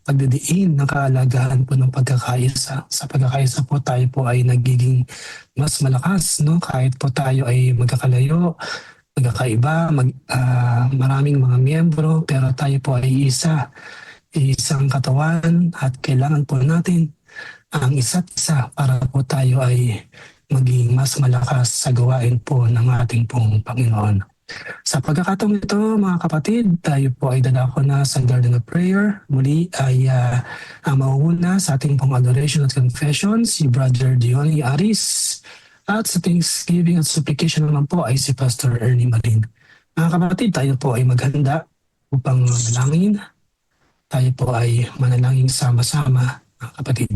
pagdidiin ng kahalagahan po ng pagkakaisa. Sa pagkakaisa po tayo po ay nagiging mas malakas, no? Kahit po tayo ay magkakalayo, magkakaiba, maraming mga miyembro, pero tayo po ay isang katawan at kailangan po natin ang isa't isa para po tayo ay maging mas malakas sa gawain po ng ating pong Panginoon. Sa pagkakataong ito, mga kapatid, tayo po ay dadako na sa Garden of Prayer. Muli ay ang mauuna sa ating pong adoration at confession, si Brother Diony Aris. At sa Thanksgiving at supplication naman po ay si Pastor Ernie Marin. Mga kapatid, tayo po ay maghanda upang manalangin. Tayo po ay manalangin sama-sama, mga kapatid.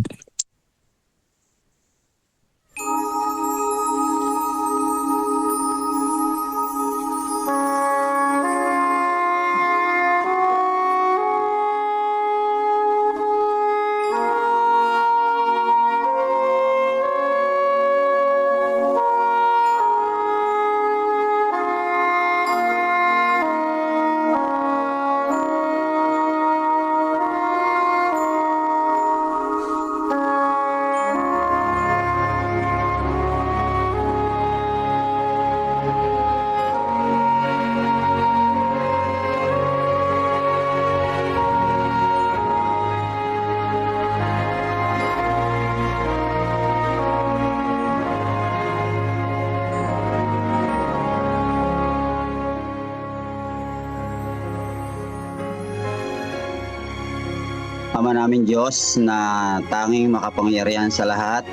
Ama namin Diyos na tanging makapangyarihan sa lahat,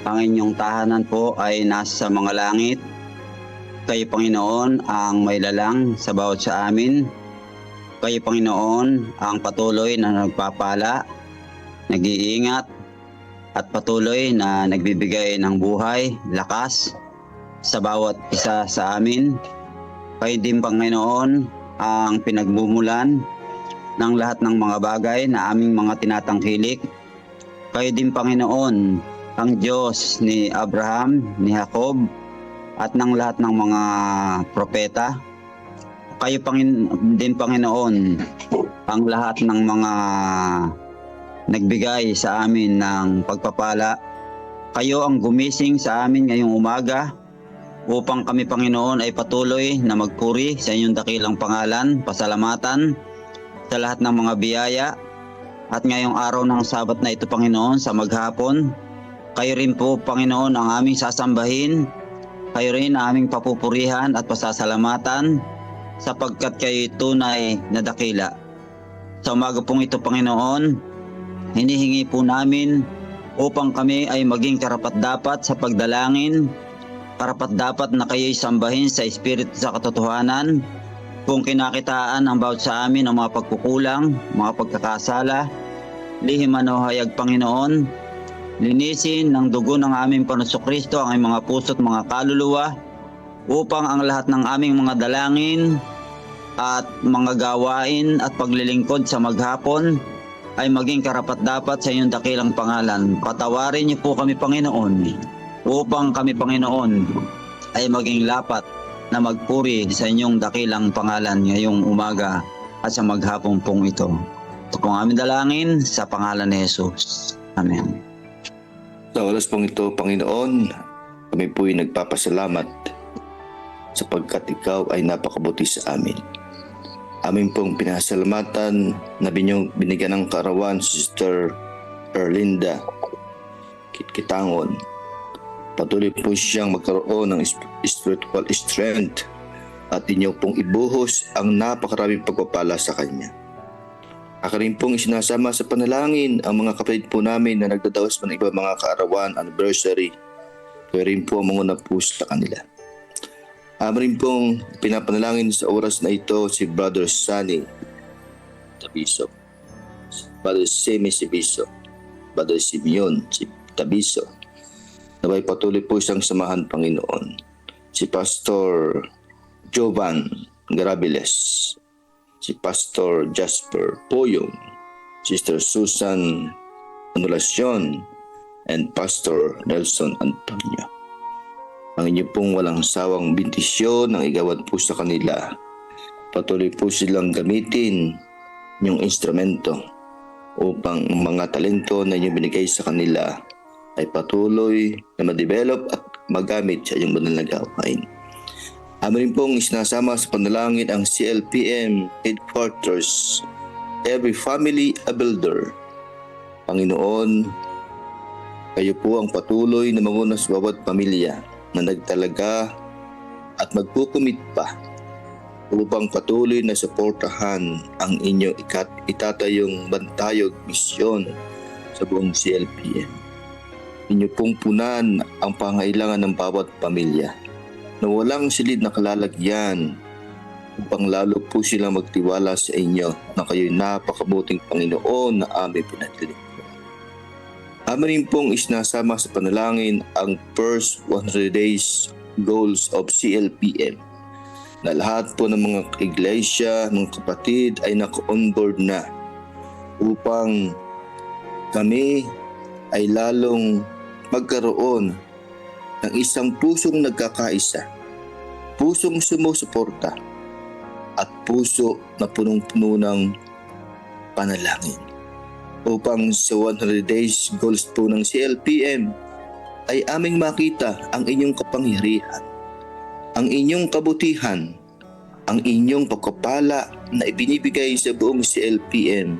ang inyong tahanan po ay nasa mga langit. Kayo Panginoon ang may lalang sa bawat sa amin. Kayo Panginoon ang patuloy na nagpapala, nag-iingat at patuloy na nagbibigay ng buhay, lakas sa bawat isa sa amin. Kayo din Panginoon ang pinagmumulan ng lahat ng mga bagay na aming mga tinatangkilik. Kayo din Panginoon ang Diyos ni Abraham, ni Jacob at ng lahat ng mga propeta. Kayo din Panginoon ang lahat ng mga nagbigay sa amin ng pagpapala. Kayo ang gumising sa amin ngayong umaga upang kami Panginoon ay patuloy na magpuri sa inyong dakilang pangalan, pasalamatan sa lahat ng mga biyaya. At ngayong araw ng Sabat na ito Panginoon sa maghapon, kayo rin po Panginoon ang aming sasambahin, kayo rin ang aming papupurihan at pasasalamatan sapagkat kayo tunay na dakila. Sa umaga pong ito Panginoon, hinihingi po namin upang kami ay maging karapat-dapat sa pagdalangin, karapat-dapat na kayo'y sambahin sa Espiritu sa katotohanan. Kung kinakitaan ang bawat sa amin ng mga pagkukulang, mga pagkakasala, lihim manuhayag Panginoon, linisin ng dugo ng aming Panginoong Kristo ang aming mga puso at mga kaluluwa upang ang lahat ng aming mga dalangin at mga gawain at paglilingkod sa maghapon ay maging karapat-dapat sa iyong dakilang pangalan. Patawarin niyo po kami Panginoon upang kami Panginoon ay maging lapat na magpuri sa inyong dakilang pangalan ngayong umaga at sa maghapon pong ito. Ito pong aming dalangin sa pangalan ni Jesus. Amen. Sa oras pong ito, Panginoon, kami po'y nagpapasalamat sapagkat ikaw ay napakabuti sa amin. Amin pong pinasalamatan na binigyan ng kaarawan si Sister Erlinda Kitkitangon. Patuloy po siyang magkaroon ng spiritual strength at inyo pong ibuhos ang napakaraming pagpapala sa kanya. Ako rin pong isinasama sa panalangin ang mga kapatid po namin na nagdadaos pa ng iba mga kaarawan, anniversary. Kaya rin po ang mga na-post sa kanila. Rin pong pinapanalangin sa oras na ito si Brother Sunny Tabiso, Brother Semi Sibiso, Brother Simeon Tabiso. Naway patuloy po isang samahan Panginoon. Si Pastor Jovan Garabiles, si Pastor Jasper Poyong, Sister Susan Anulacion, and Pastor Nelson Antonio. Ang inyo pong walang sawang bentisyon ang igawad po sa kanila. Patuloy po silang gamitin yung instrumento upang ang mga talento na inyo binigay sa kanila ay patuloy na ma-develop at magamit sa inyong banal na gawain. Amin pong isinasama sa panalangin ang CLPM Headquarters, Every Family a Builder. Panginoon, kayo po ang patuloy na manguna sa bawat pamilya na nagtalaga at magkukumit pa upang patuloy na suportahan ang inyong itatayong bantayog misyon sa buong CLPM. Inyo pong punan ang pangailangan ng bawat pamilya na walang silid na kalalagyan upang lalo po silang magtiwala sa inyo na kayo'y napakabuting Panginoon na aming pinagdilig. Amin pong isinasama sa panalangin ang first 100 days goals of CLPM na lahat po ng mga iglesia, mga kapatid ay naka-onboard na upang kami ay lalong magkaroon ng isang pusong nagkakaisa, pusong sumusuporta at puso na punong-puno ng panalangin. Upang sa 100 days goals po ng CLPM ay aming makita ang inyong kapangyarihan, ang inyong kabutihan, ang inyong pagkapala na ibinibigay sa buong CLPM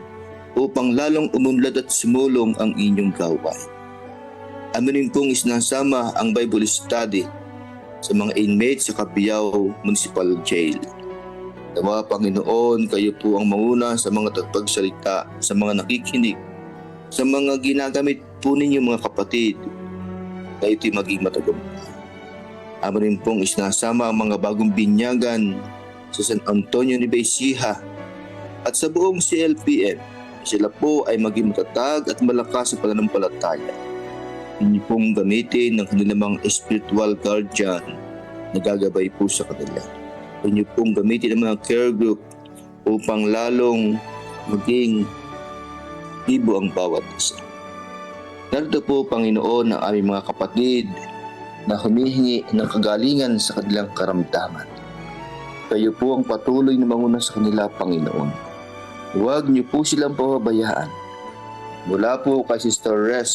upang lalong umunlad at sumulong ang inyong gawain. Amin pong isinasama ang Bible study sa mga inmates sa Cabiao Municipal Jail. Nawa Panginoon, kayo po ang manguna sa mga tagapagsalita, sa mga nakikinig, sa mga ginagamit po ninyo mga kapatid, na ito'y maging matagumpay. Amin pong isinasama ang mga bagong binyagan sa San Antonio ni Ecija at sa buong CLPM. Sila po ay maging matatag at malakas sa pananampalataya. Inyo pong gamitin ng kanilang mga spiritual guardian na gagabay po sa kanila. Inyo pong gamitin ang mga care group upang lalong maging ibo ang bawat isa. Narito po, Panginoon, ang aming mga kapatid na humihingi ng kagalingan sa kanilang karamdaman. Kayo po ang patuloy na manguna sa kanila, Panginoon. Huwag niyo po silang pababayaan. Mula po kay Sister Res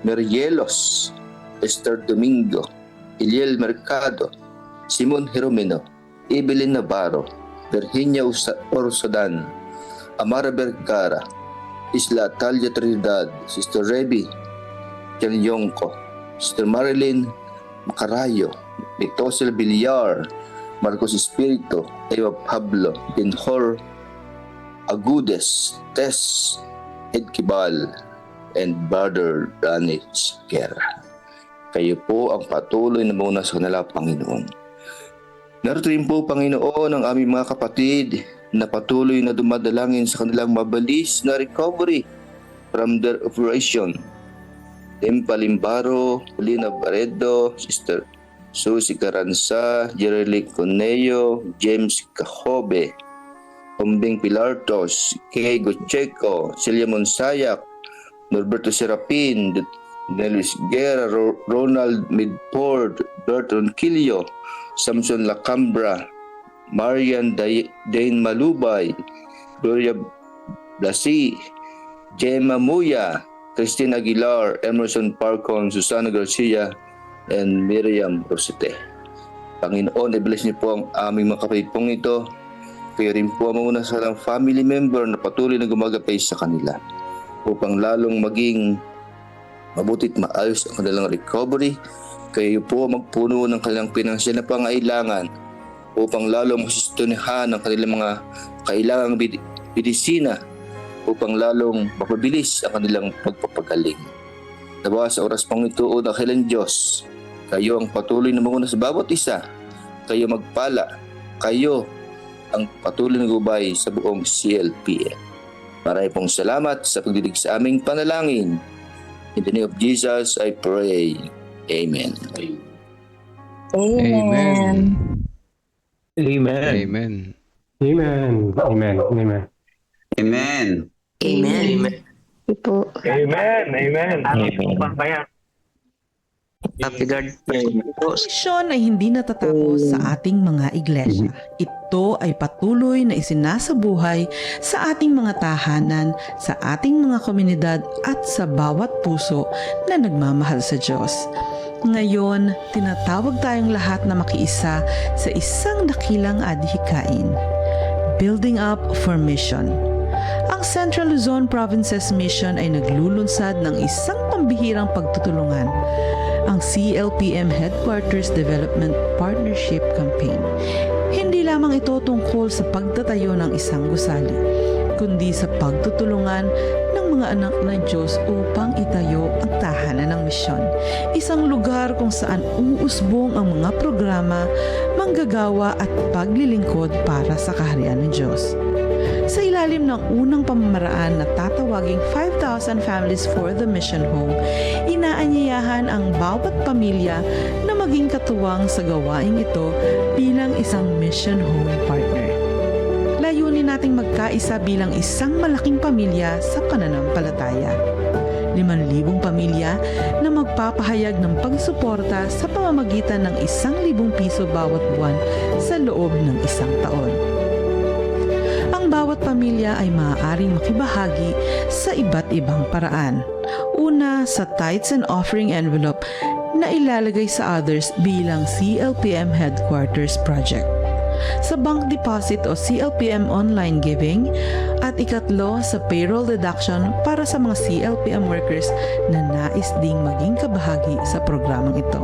Merielos, Esther Domingo, Iliel Mercado, Simon Jeromeno, Evelyn Navarro, Virginia Orsodan, Amara Vergara, Isla Talia Trinidad, Sister Rebi Yonko, Sister Marilyn Macarayo, Victoria Villar, Marcos Espiritu, Eva Pablo, Benhor Agudes, Tess Edkibal, and Brother Ranich Guerra. Kayo po ang patuloy na muna sa kanila, Panginoon. Narito rin po, Panginoon, ang aming mga kapatid na patuloy na dumadalangin sa kanilang mabilis na recovery from their operation. Tempa Limbaro, Lina Barredo, Sister Susie Caranza, Jerely Coneo, James Cajobe, Humbing Pilartos, Kay Gocheco, Celia Monsayak, Norberto Serapin, Nelis Guerra, Ronald Midford, Bertrand Quillo, Samson Lacambra, Marian Dane Malubay, Gloria Blasi, Gemma Muya, Christine Aguilar, Emerson Parcon, Susana Garcia, and Miriam Rosete. Panginoon, i-bless niyo po ang aming mga kapatid pong ito. Kayo rin po muna sa family member na patuloy na gumagapay sa kanila upang lalong maging mabutit maayos ang kanilang recovery. Kayo po magpuno ng kanilang pinansyal na pangailangan upang lalong masustunihan ang kanilang mga kailangang medisina upang lalong mapabilis ang kanilang pagpapagaling. Nawa sa oras pang ito, o dakilang Diyos, kayo ang patuloy na manguna sa bawat isa. Kayo magpala. Kayo ang patuloy na gubay sa buong CLPM. Maraming pong salamat sa pagdidig sa aming panalangin. In the name of Jesus, I pray. Amen. Amen. Amen. Amen. Amen. Amen. Amen. Amen. Amen. Po. Amen. Amen. Happy God. Misyon ay hindi natatapos sa ating mga iglesia. Ito ay patuloy na isinasabuhay sa ating mga tahanan, sa ating mga komunidad at sa bawat puso na nagmamahal sa Diyos. Ngayon, tinatawag tayong lahat na makiisa sa isang dakilang adhikain. Building up for mission. Ang Central Luzon Provinces Mission ay naglulunsad ng isang pambihirang pagtutulungan, ang CLPM Headquarters Development Partnership Campaign. Hindi lamang ito tungkol sa pagtatayo ng isang gusali, kundi sa pagtutulungan ng mga anak ng Diyos upang itayo ang tahanan ng misyon. Isang lugar kung saan uusbong ang mga programa, manggagawa at paglilingkod para sa kaharian ng Diyos. Sa ilalim ng unang pamamaraan na tatawaging 5,000 Families for the Mission Home, inaanyayahan ang bawat pamilya na maging katuwang sa gawaing ito bilang isang Mission Home partner. Layunin nating magkaisa bilang isang malaking pamilya sa pananampalataya. 5,000 pamilya na magpapahayag ng pagsuporta sa pamamagitan ng 1,000 piso bawat buwan sa loob ng 1 taon. Ang bawat pamilya ay maaaring makibahagi sa iba't ibang paraan. Una, sa tithes and offering envelope na ilalagay sa others bilang CLPM Headquarters Project. Sa bank deposit o CLPM online giving, at ikatlo sa payroll deduction para sa mga CLPM workers na nais ding maging kabahagi sa programang ito.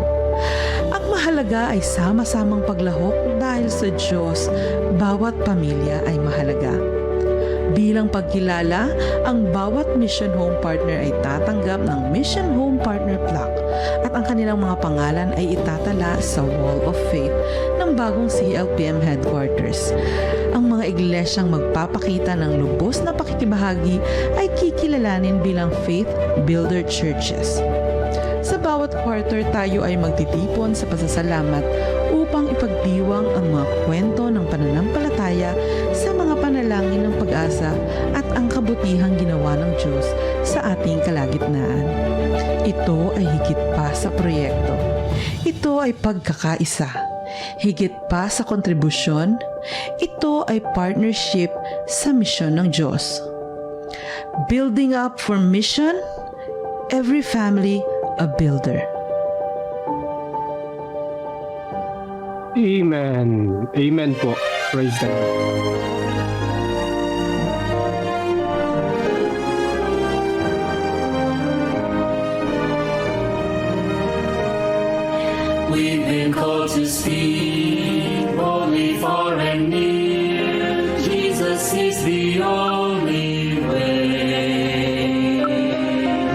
Ang mahalaga ay sama-samang paglahok dahil sa Diyos, bawat pamilya ay mahalaga. Bilang pagkilala, ang bawat Mission Home Partner ay tatanggap ng Mission Home Partner Plaque at ang kanilang mga pangalan ay itatala sa Wall of Faith ng bagong CLPM Headquarters. Ang mga iglesyang magpapakita ng lubos na pakikibahagi ay kikilalanin bilang Faith Builder Churches. Sa bawat quarter, tayo ay magtitipon sa pasasalamat upang ipagdiwang ang mga kwento ng pananampalataya sa mga panalangin ng pag-asa at ang kabutihang ginawa ng Diyos sa ating kalagitnaan. Ito ay higit pa sa proyekto. Ito ay pagkakaisa. Higit pa sa kontribusyon, ito ay partnership sa misyon ng Diyos. Building up for mission, every family a builder. Amen. Amen po. Praise the Lord. We've been called to speak boldly far and near. Jesus is the only way.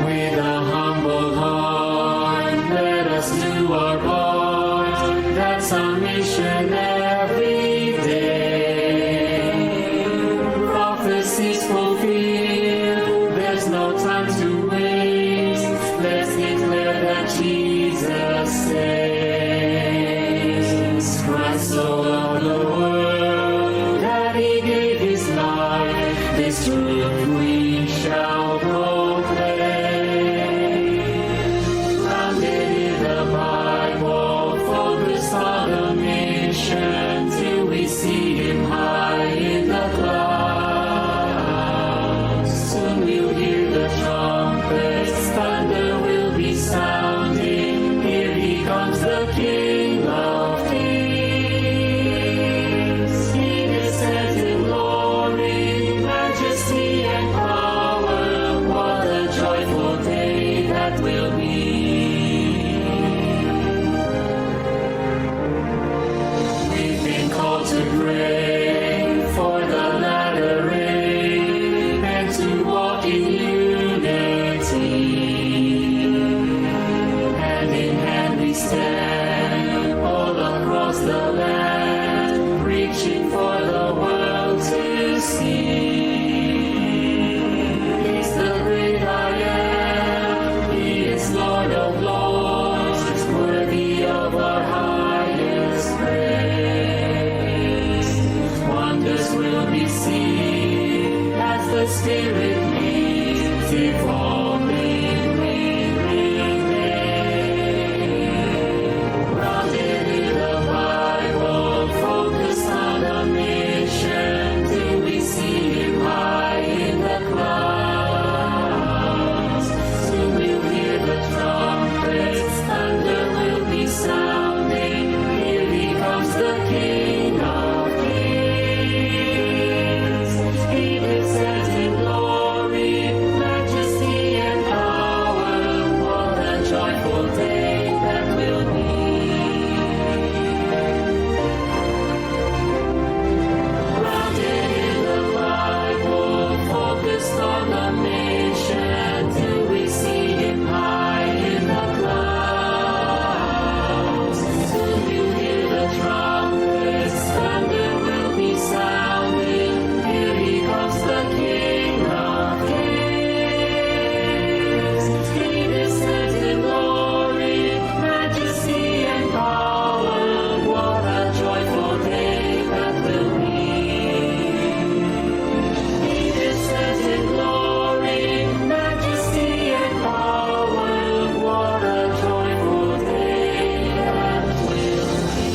With a humble heart, let us do our part. That's our mission every day. Prophecies fulfilled, there's no time to waste. Let's declare that Jesus saves. Christ so loved the world that He gave His life. This truth we shall proclaim. Founded in the Bible, focused on the mission till we see Him high in the clouds. Soon we'll hear the trumpets, thunder will be sounding. Here He comes, the King of Kings. He descends in glory, majesty and power. we sing. He's the great I am. He is Lord of lords. He's worthy of our highest praise. Wonders will be seen as the Spirit leads. Evolving, grounded in the Bible, focused on a mission till we see Him high in the clouds. Soon we'll hear the trumpets, thunder will be sounding. Here He comes, the King of Kings. He descends in glory, majesty and power. What a joyful day that will be. Grounded in the Bible, focused on the mission till we see Him high in the clouds. Soon you'll hear the trumpets, thunder will be sounding. Here He comes, the King of Kings. He descends in glory, majesty and power. What a joyful day that will be. He descends in glory, majesty and power. What a joyful day that will be.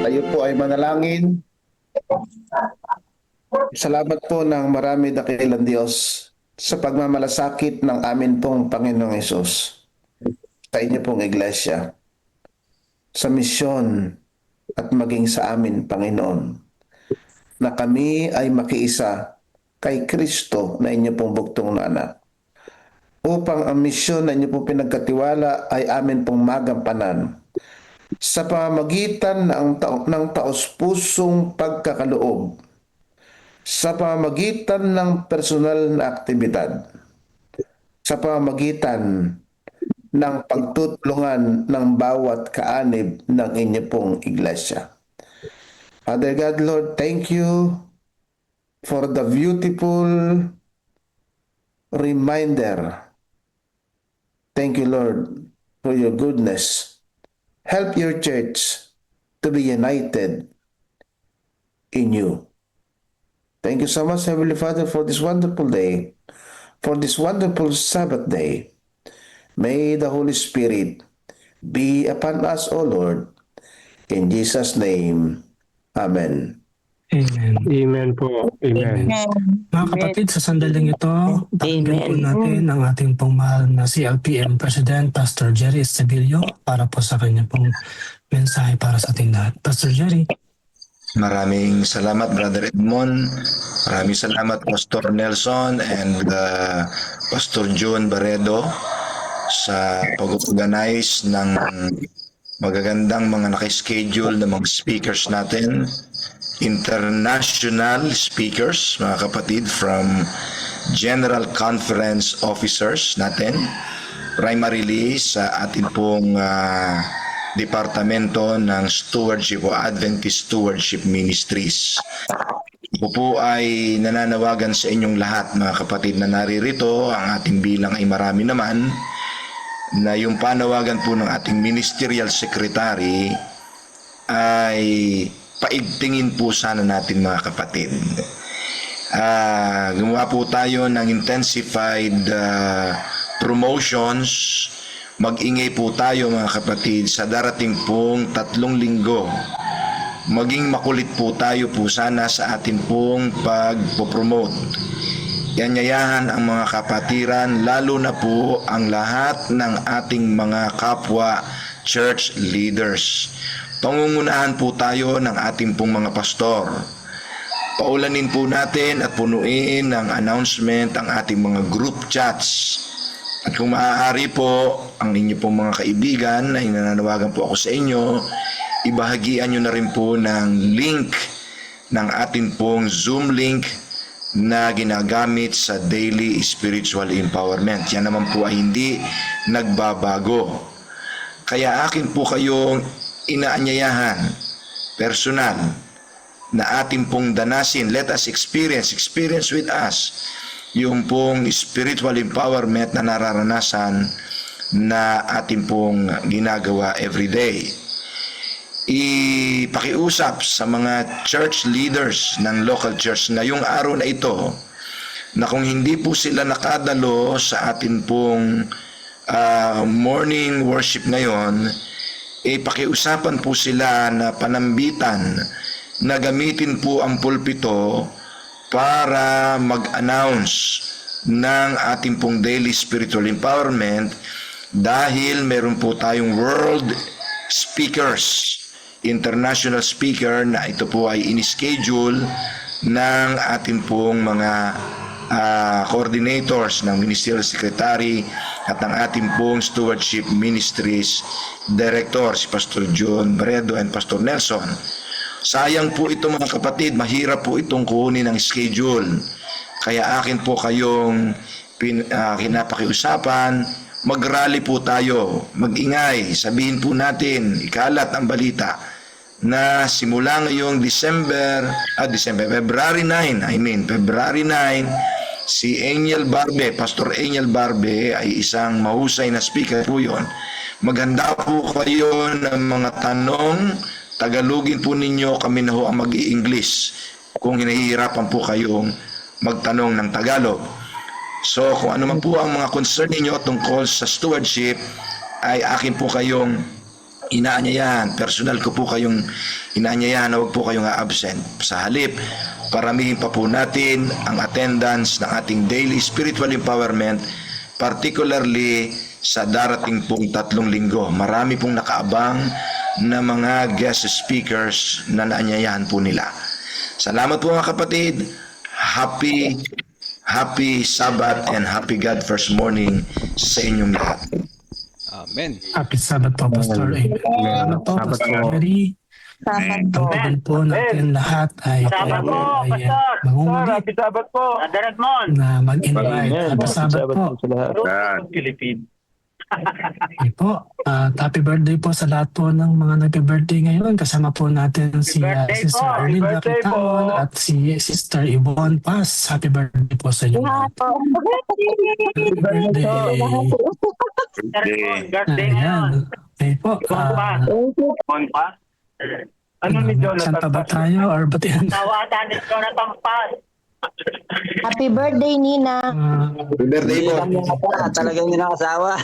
Tayo po ay manalangin. Salamat po ng marami dakilang Diyos sa pagmamalasakit ng amin pong Panginoong Hesus sa inyo pong iglesia, sa misyon at maging sa amin, Panginoon, na kami ay makiisa kay Kristo na inyo pong buktong na anak, upang ang misyon na inyo pong pinagkatiwala ay amin pong magampanan sa pamamagitan ng taos-pusong pagkakaloob, sa pamamagitan ng personal na aktibidad, sa pamamagitan ng pagtutulungan ng bawat kaanib ng inyo pong iglesia. Father God, Lord, thank you for the beautiful reminder. Thank you, Lord, for your goodness. Help your church to be united in you. Thank you so much, Heavenly Father, for this wonderful day, for this wonderful Sabbath day. May the Holy Spirit be upon us, O Lord. In Jesus' name, Amen. Amen. Amen po. Amen. Mga kapatid, sa sandaling ito, pakinggan po natin ang ating pong mahal na CLPM President, Pastor Jerry Estebillo, para po sa kanya pong mensahe para sa ating lahat. Pastor Jerry. Maraming salamat, Brother Edmond. Maraming salamat, Pastor Nelson and Pastor John Barredo sa pag-organize ng magagandang mga naka-schedule na mga speakers natin. International speakers, mga kapatid, from General Conference officers natin, primarily sa ating pong Departamento ng Stewardship o Adventist Stewardship Ministries. Ako po ay nananawagan sa inyong lahat, mga kapatid, na naririto. Ang ating bilang ay marami naman, na yung panawagan po ng ating Ministerial Secretary ay paigtingin po sana natin, mga kapatid. Gumawa po tayo ng intensified promotions. Mag-ingay po tayo, mga kapatid, sa darating pong 3 linggo. Maging makulit po tayo po sana sa ating pong pag-promote. Yanyayahan ang mga kapatiran, lalo na po ang lahat ng ating mga kapwa church leaders. Pangungunahan po tayo ng ating pong mga pastor. Paulanin po natin at punuin ng announcement ang ating mga group chats. At kung maaari po, ang inyo pong mga kaibigan, ay nananawagan po ako sa inyo, ibahagian nyo na rin po ng link ng ating pong Zoom link na ginagamit sa Daily Spiritual Empowerment. Yan naman po ay hindi nagbabago. Kaya akin po kayong inaanyayahan, personal, na atin pong danasin. Let us experience with us yung pong spiritual empowerment na nararanasan na atin pong ginagawa everyday. Ipakiusap sa mga church leaders ng local church na yung araw na ito, na kung hindi po sila nakadalo sa atin pong morning worship ngayon, pakiusapan po sila na panambitan na gamitin po ang pulpito para mag-announce ng ating pong daily spiritual empowerment, dahil meron po tayong world speakers, international speaker, na ito po ay in-schedule ng ating pong mga coordinators ng Ministerial Secretary at ng ating pong Stewardship Ministries Director, si Pastor John Bredo and Pastor Nelson. Sayang po ito mga kapatid, mahirap po itong kunin ng schedule. Kaya akin po kayong kinapakiusapan, mag-rally po tayo, mag-ingay, sabihin po natin, ikalat ang balita na simula ngayong February 9, si Angel Barbe, Pastor Angel Barbe ay isang mahusay na speaker po yun. Maghanda po kayo ng mga tanong, Tagalogin po ninyo, kami na ho ang mag-i-English kung hinahihirapan po kayong magtanong ng Tagalog. So kung ano man po ang mga concern ninyo tungkol sa stewardship, ay akin po kayong inaanyayahan, personal ko po kayong inaanyayahan na huwag po kayong absent. Sa halip, paramihin pa po natin ang attendance ng ating daily spiritual empowerment, particularly sa darating pong 3 linggo. Marami pong nakaabang na mga guest speakers na naanyayahan po nila. Salamat po mga kapatid. Happy Sabbath and happy God first morning sa inyong lahat. Amen. Happy Sabbath po, Pastor. Salamat po, Pastor Mary. Ang tagal po natin lahat ay mangungulit na mag-invite. Happy Sabbath po. Okay po. Happy birthday po sa lahat po ng mga nag-birthday ngayon. Kasama po natin si Sister Arlene Rakitaon at si Sister Yvonne Paz. Happy birthday po sa inyo. Happy birthday. Ayan. Okay po. Ano ni Jonathan? Santa ba tayo or batihan? Happy birthday, Nina. Happy birthday po. Talagang hindi nakasawa.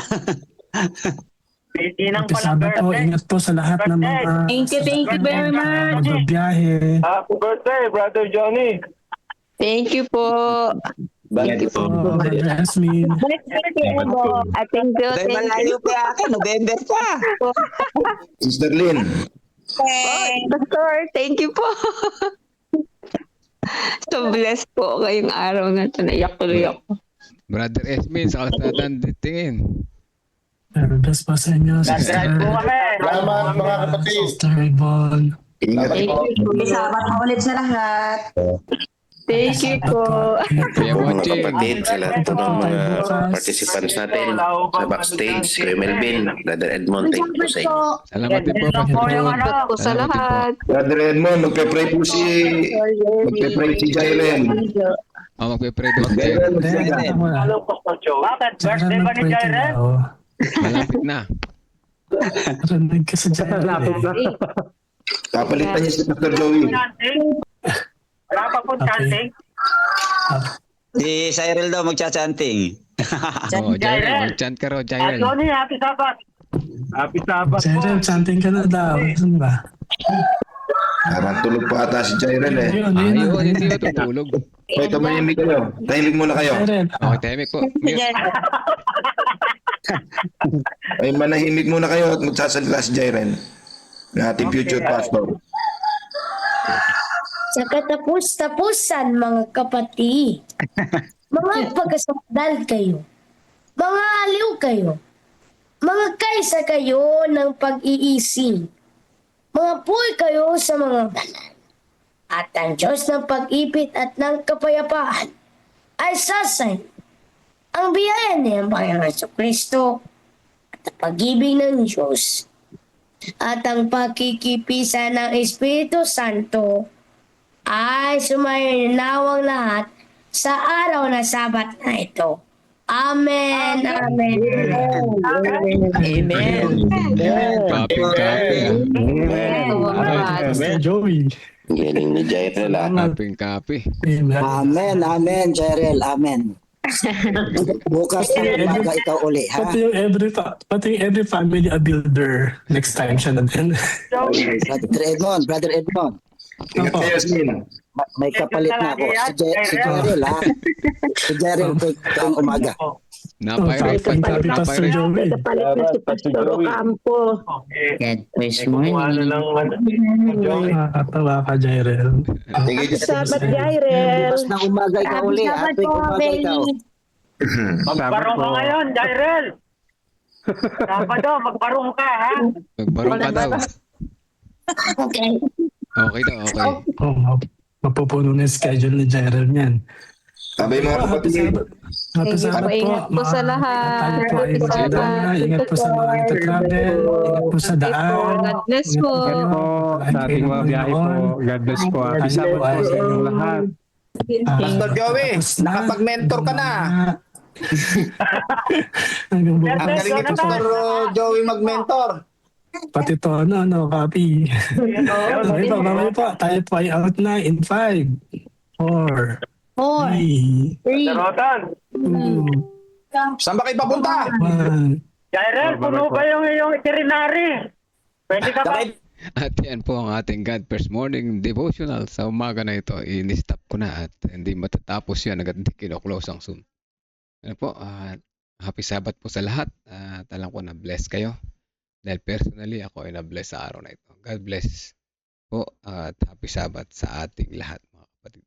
Happy Sabbath po. Ingat po sa lahat ng mga Thank you very much. magbabiyahe. Happy birthday, Brother Johnny. Thank you po. Thank you po. Brother Esmin. Thank you. Dahil malayo pa akin, November pa. Sister Lynn. Pastor, thank you po. So blessed po ngayong araw na ito. Naiyak tuloy ako. Brother Esmin, sa kalsadaan tingin. Pero best po sa inyo, Sister. Salamat mga kapatid. Sister Yvonne. Ingat po. Salamat po ulit sa lahat. Thank you po. Kaya mga kapatid, sa lahat po ng mga participants natin sa backstage, Kuya Melvin, Brother Edmond, thank you po sa inyo. Salamat din po, Pastor John. Salamat po sa lahat. Brother Edmond, magpe-pray si Jairen. Magpe-pray doon. Jairen, Bakit? Birthday ba ni Jairen? Malapit na. Narinig ka sa Jairen. Papalitan niya si Pastor Joey. Wala pa po chanting. Si Cyril daw magcha-chanting. Jairen, mag-chant ka raw, Jairen. Johnny, happy Sabbath. Happy Sabbath po. Jairen, chanting ka na daw. Saan ba? Parang tulog pa ata si Jairen eh. Ayun, hindi ko tutulog. Hoy, tumahimik kayo. Tahimik muna kayo. Jairen. Okay, tahimik po. Ay, manahimik muna kayo at magsasalita si Jairen. Ng ating future pastor. Sa katapus-tapusan, mga kapatid, mga pagkasakdal kayo, mga aliw kayo, mga kaisa kayo ng pag-iisig, mga puy kayo sa mga banal, at ang Diyos ng pag-ibig at ng kapayapaan ay sasay ang biyaya niyang Panginoon Jesucristo at pag-ibig ng Diyos at ang pagkikipisa ng Espiritu Santo ay sumainawang lahat sa araw na Sabat na ito. Amen. Amen. Amen. Kaping-kape. Pastor Joey. Galing ni Jairel ah. Kaping-kape. Amen, amen, Jerel, amen. Bukas na umaga ikaw uli, ha? Pati yung every family a builder. Next time siya na din. Brother Edmond. Ingat kayo, Yasmin. May kapalit na ako. Si Jerel, ha? Si Jerel, ang umaga. Napay-rate. Pastor Joey. Kapalit na si Pastor Ocampo. Nakakatawa ka, Jairel. Sabat, Jairel. Bukas na umaga ikaw uli, ha? Tuwing umaga ikaw. Magbarong ka ngayon. Magbarong ka daw. Okay. Okay daw, okay. Mapupuno na yung schedule ni Jairel niyan. Sabay mga kapatid. Happy Sabbath po. Ingat po sa lahat. Tayo po ay maganda. Ingat po sa mga nagtatravel. Ingat po sa daan. God bless po. Ingat Po, sa ating mga biyahe po. God bless po. Happy Sabbath po sa inyong lahat. Pastor Joey, nakapag-mentor ka na. Ang galing ni Pastor Joey mag-mentor. Pati to, copy. Okay po, mamaya po. Tayo po ay out na in 5, 4, 3, 2, Saan ba kayo papunta? 1. Jairel, puno ba yung iyong itinerary? Pwede ka ba? At yan po ang ating God First Morning Devotional sa umaga na ito. I-stop ko na at hindi matatapos yan agad hindi kino-close ang Zoom. Ano po, happy Sabbath po sa lahat. At alam ko na bless kayo. Dahil personally ako ay na-bless sa araw na ito. God bless po at happy Sabbath sa ating lahat mga kapatid.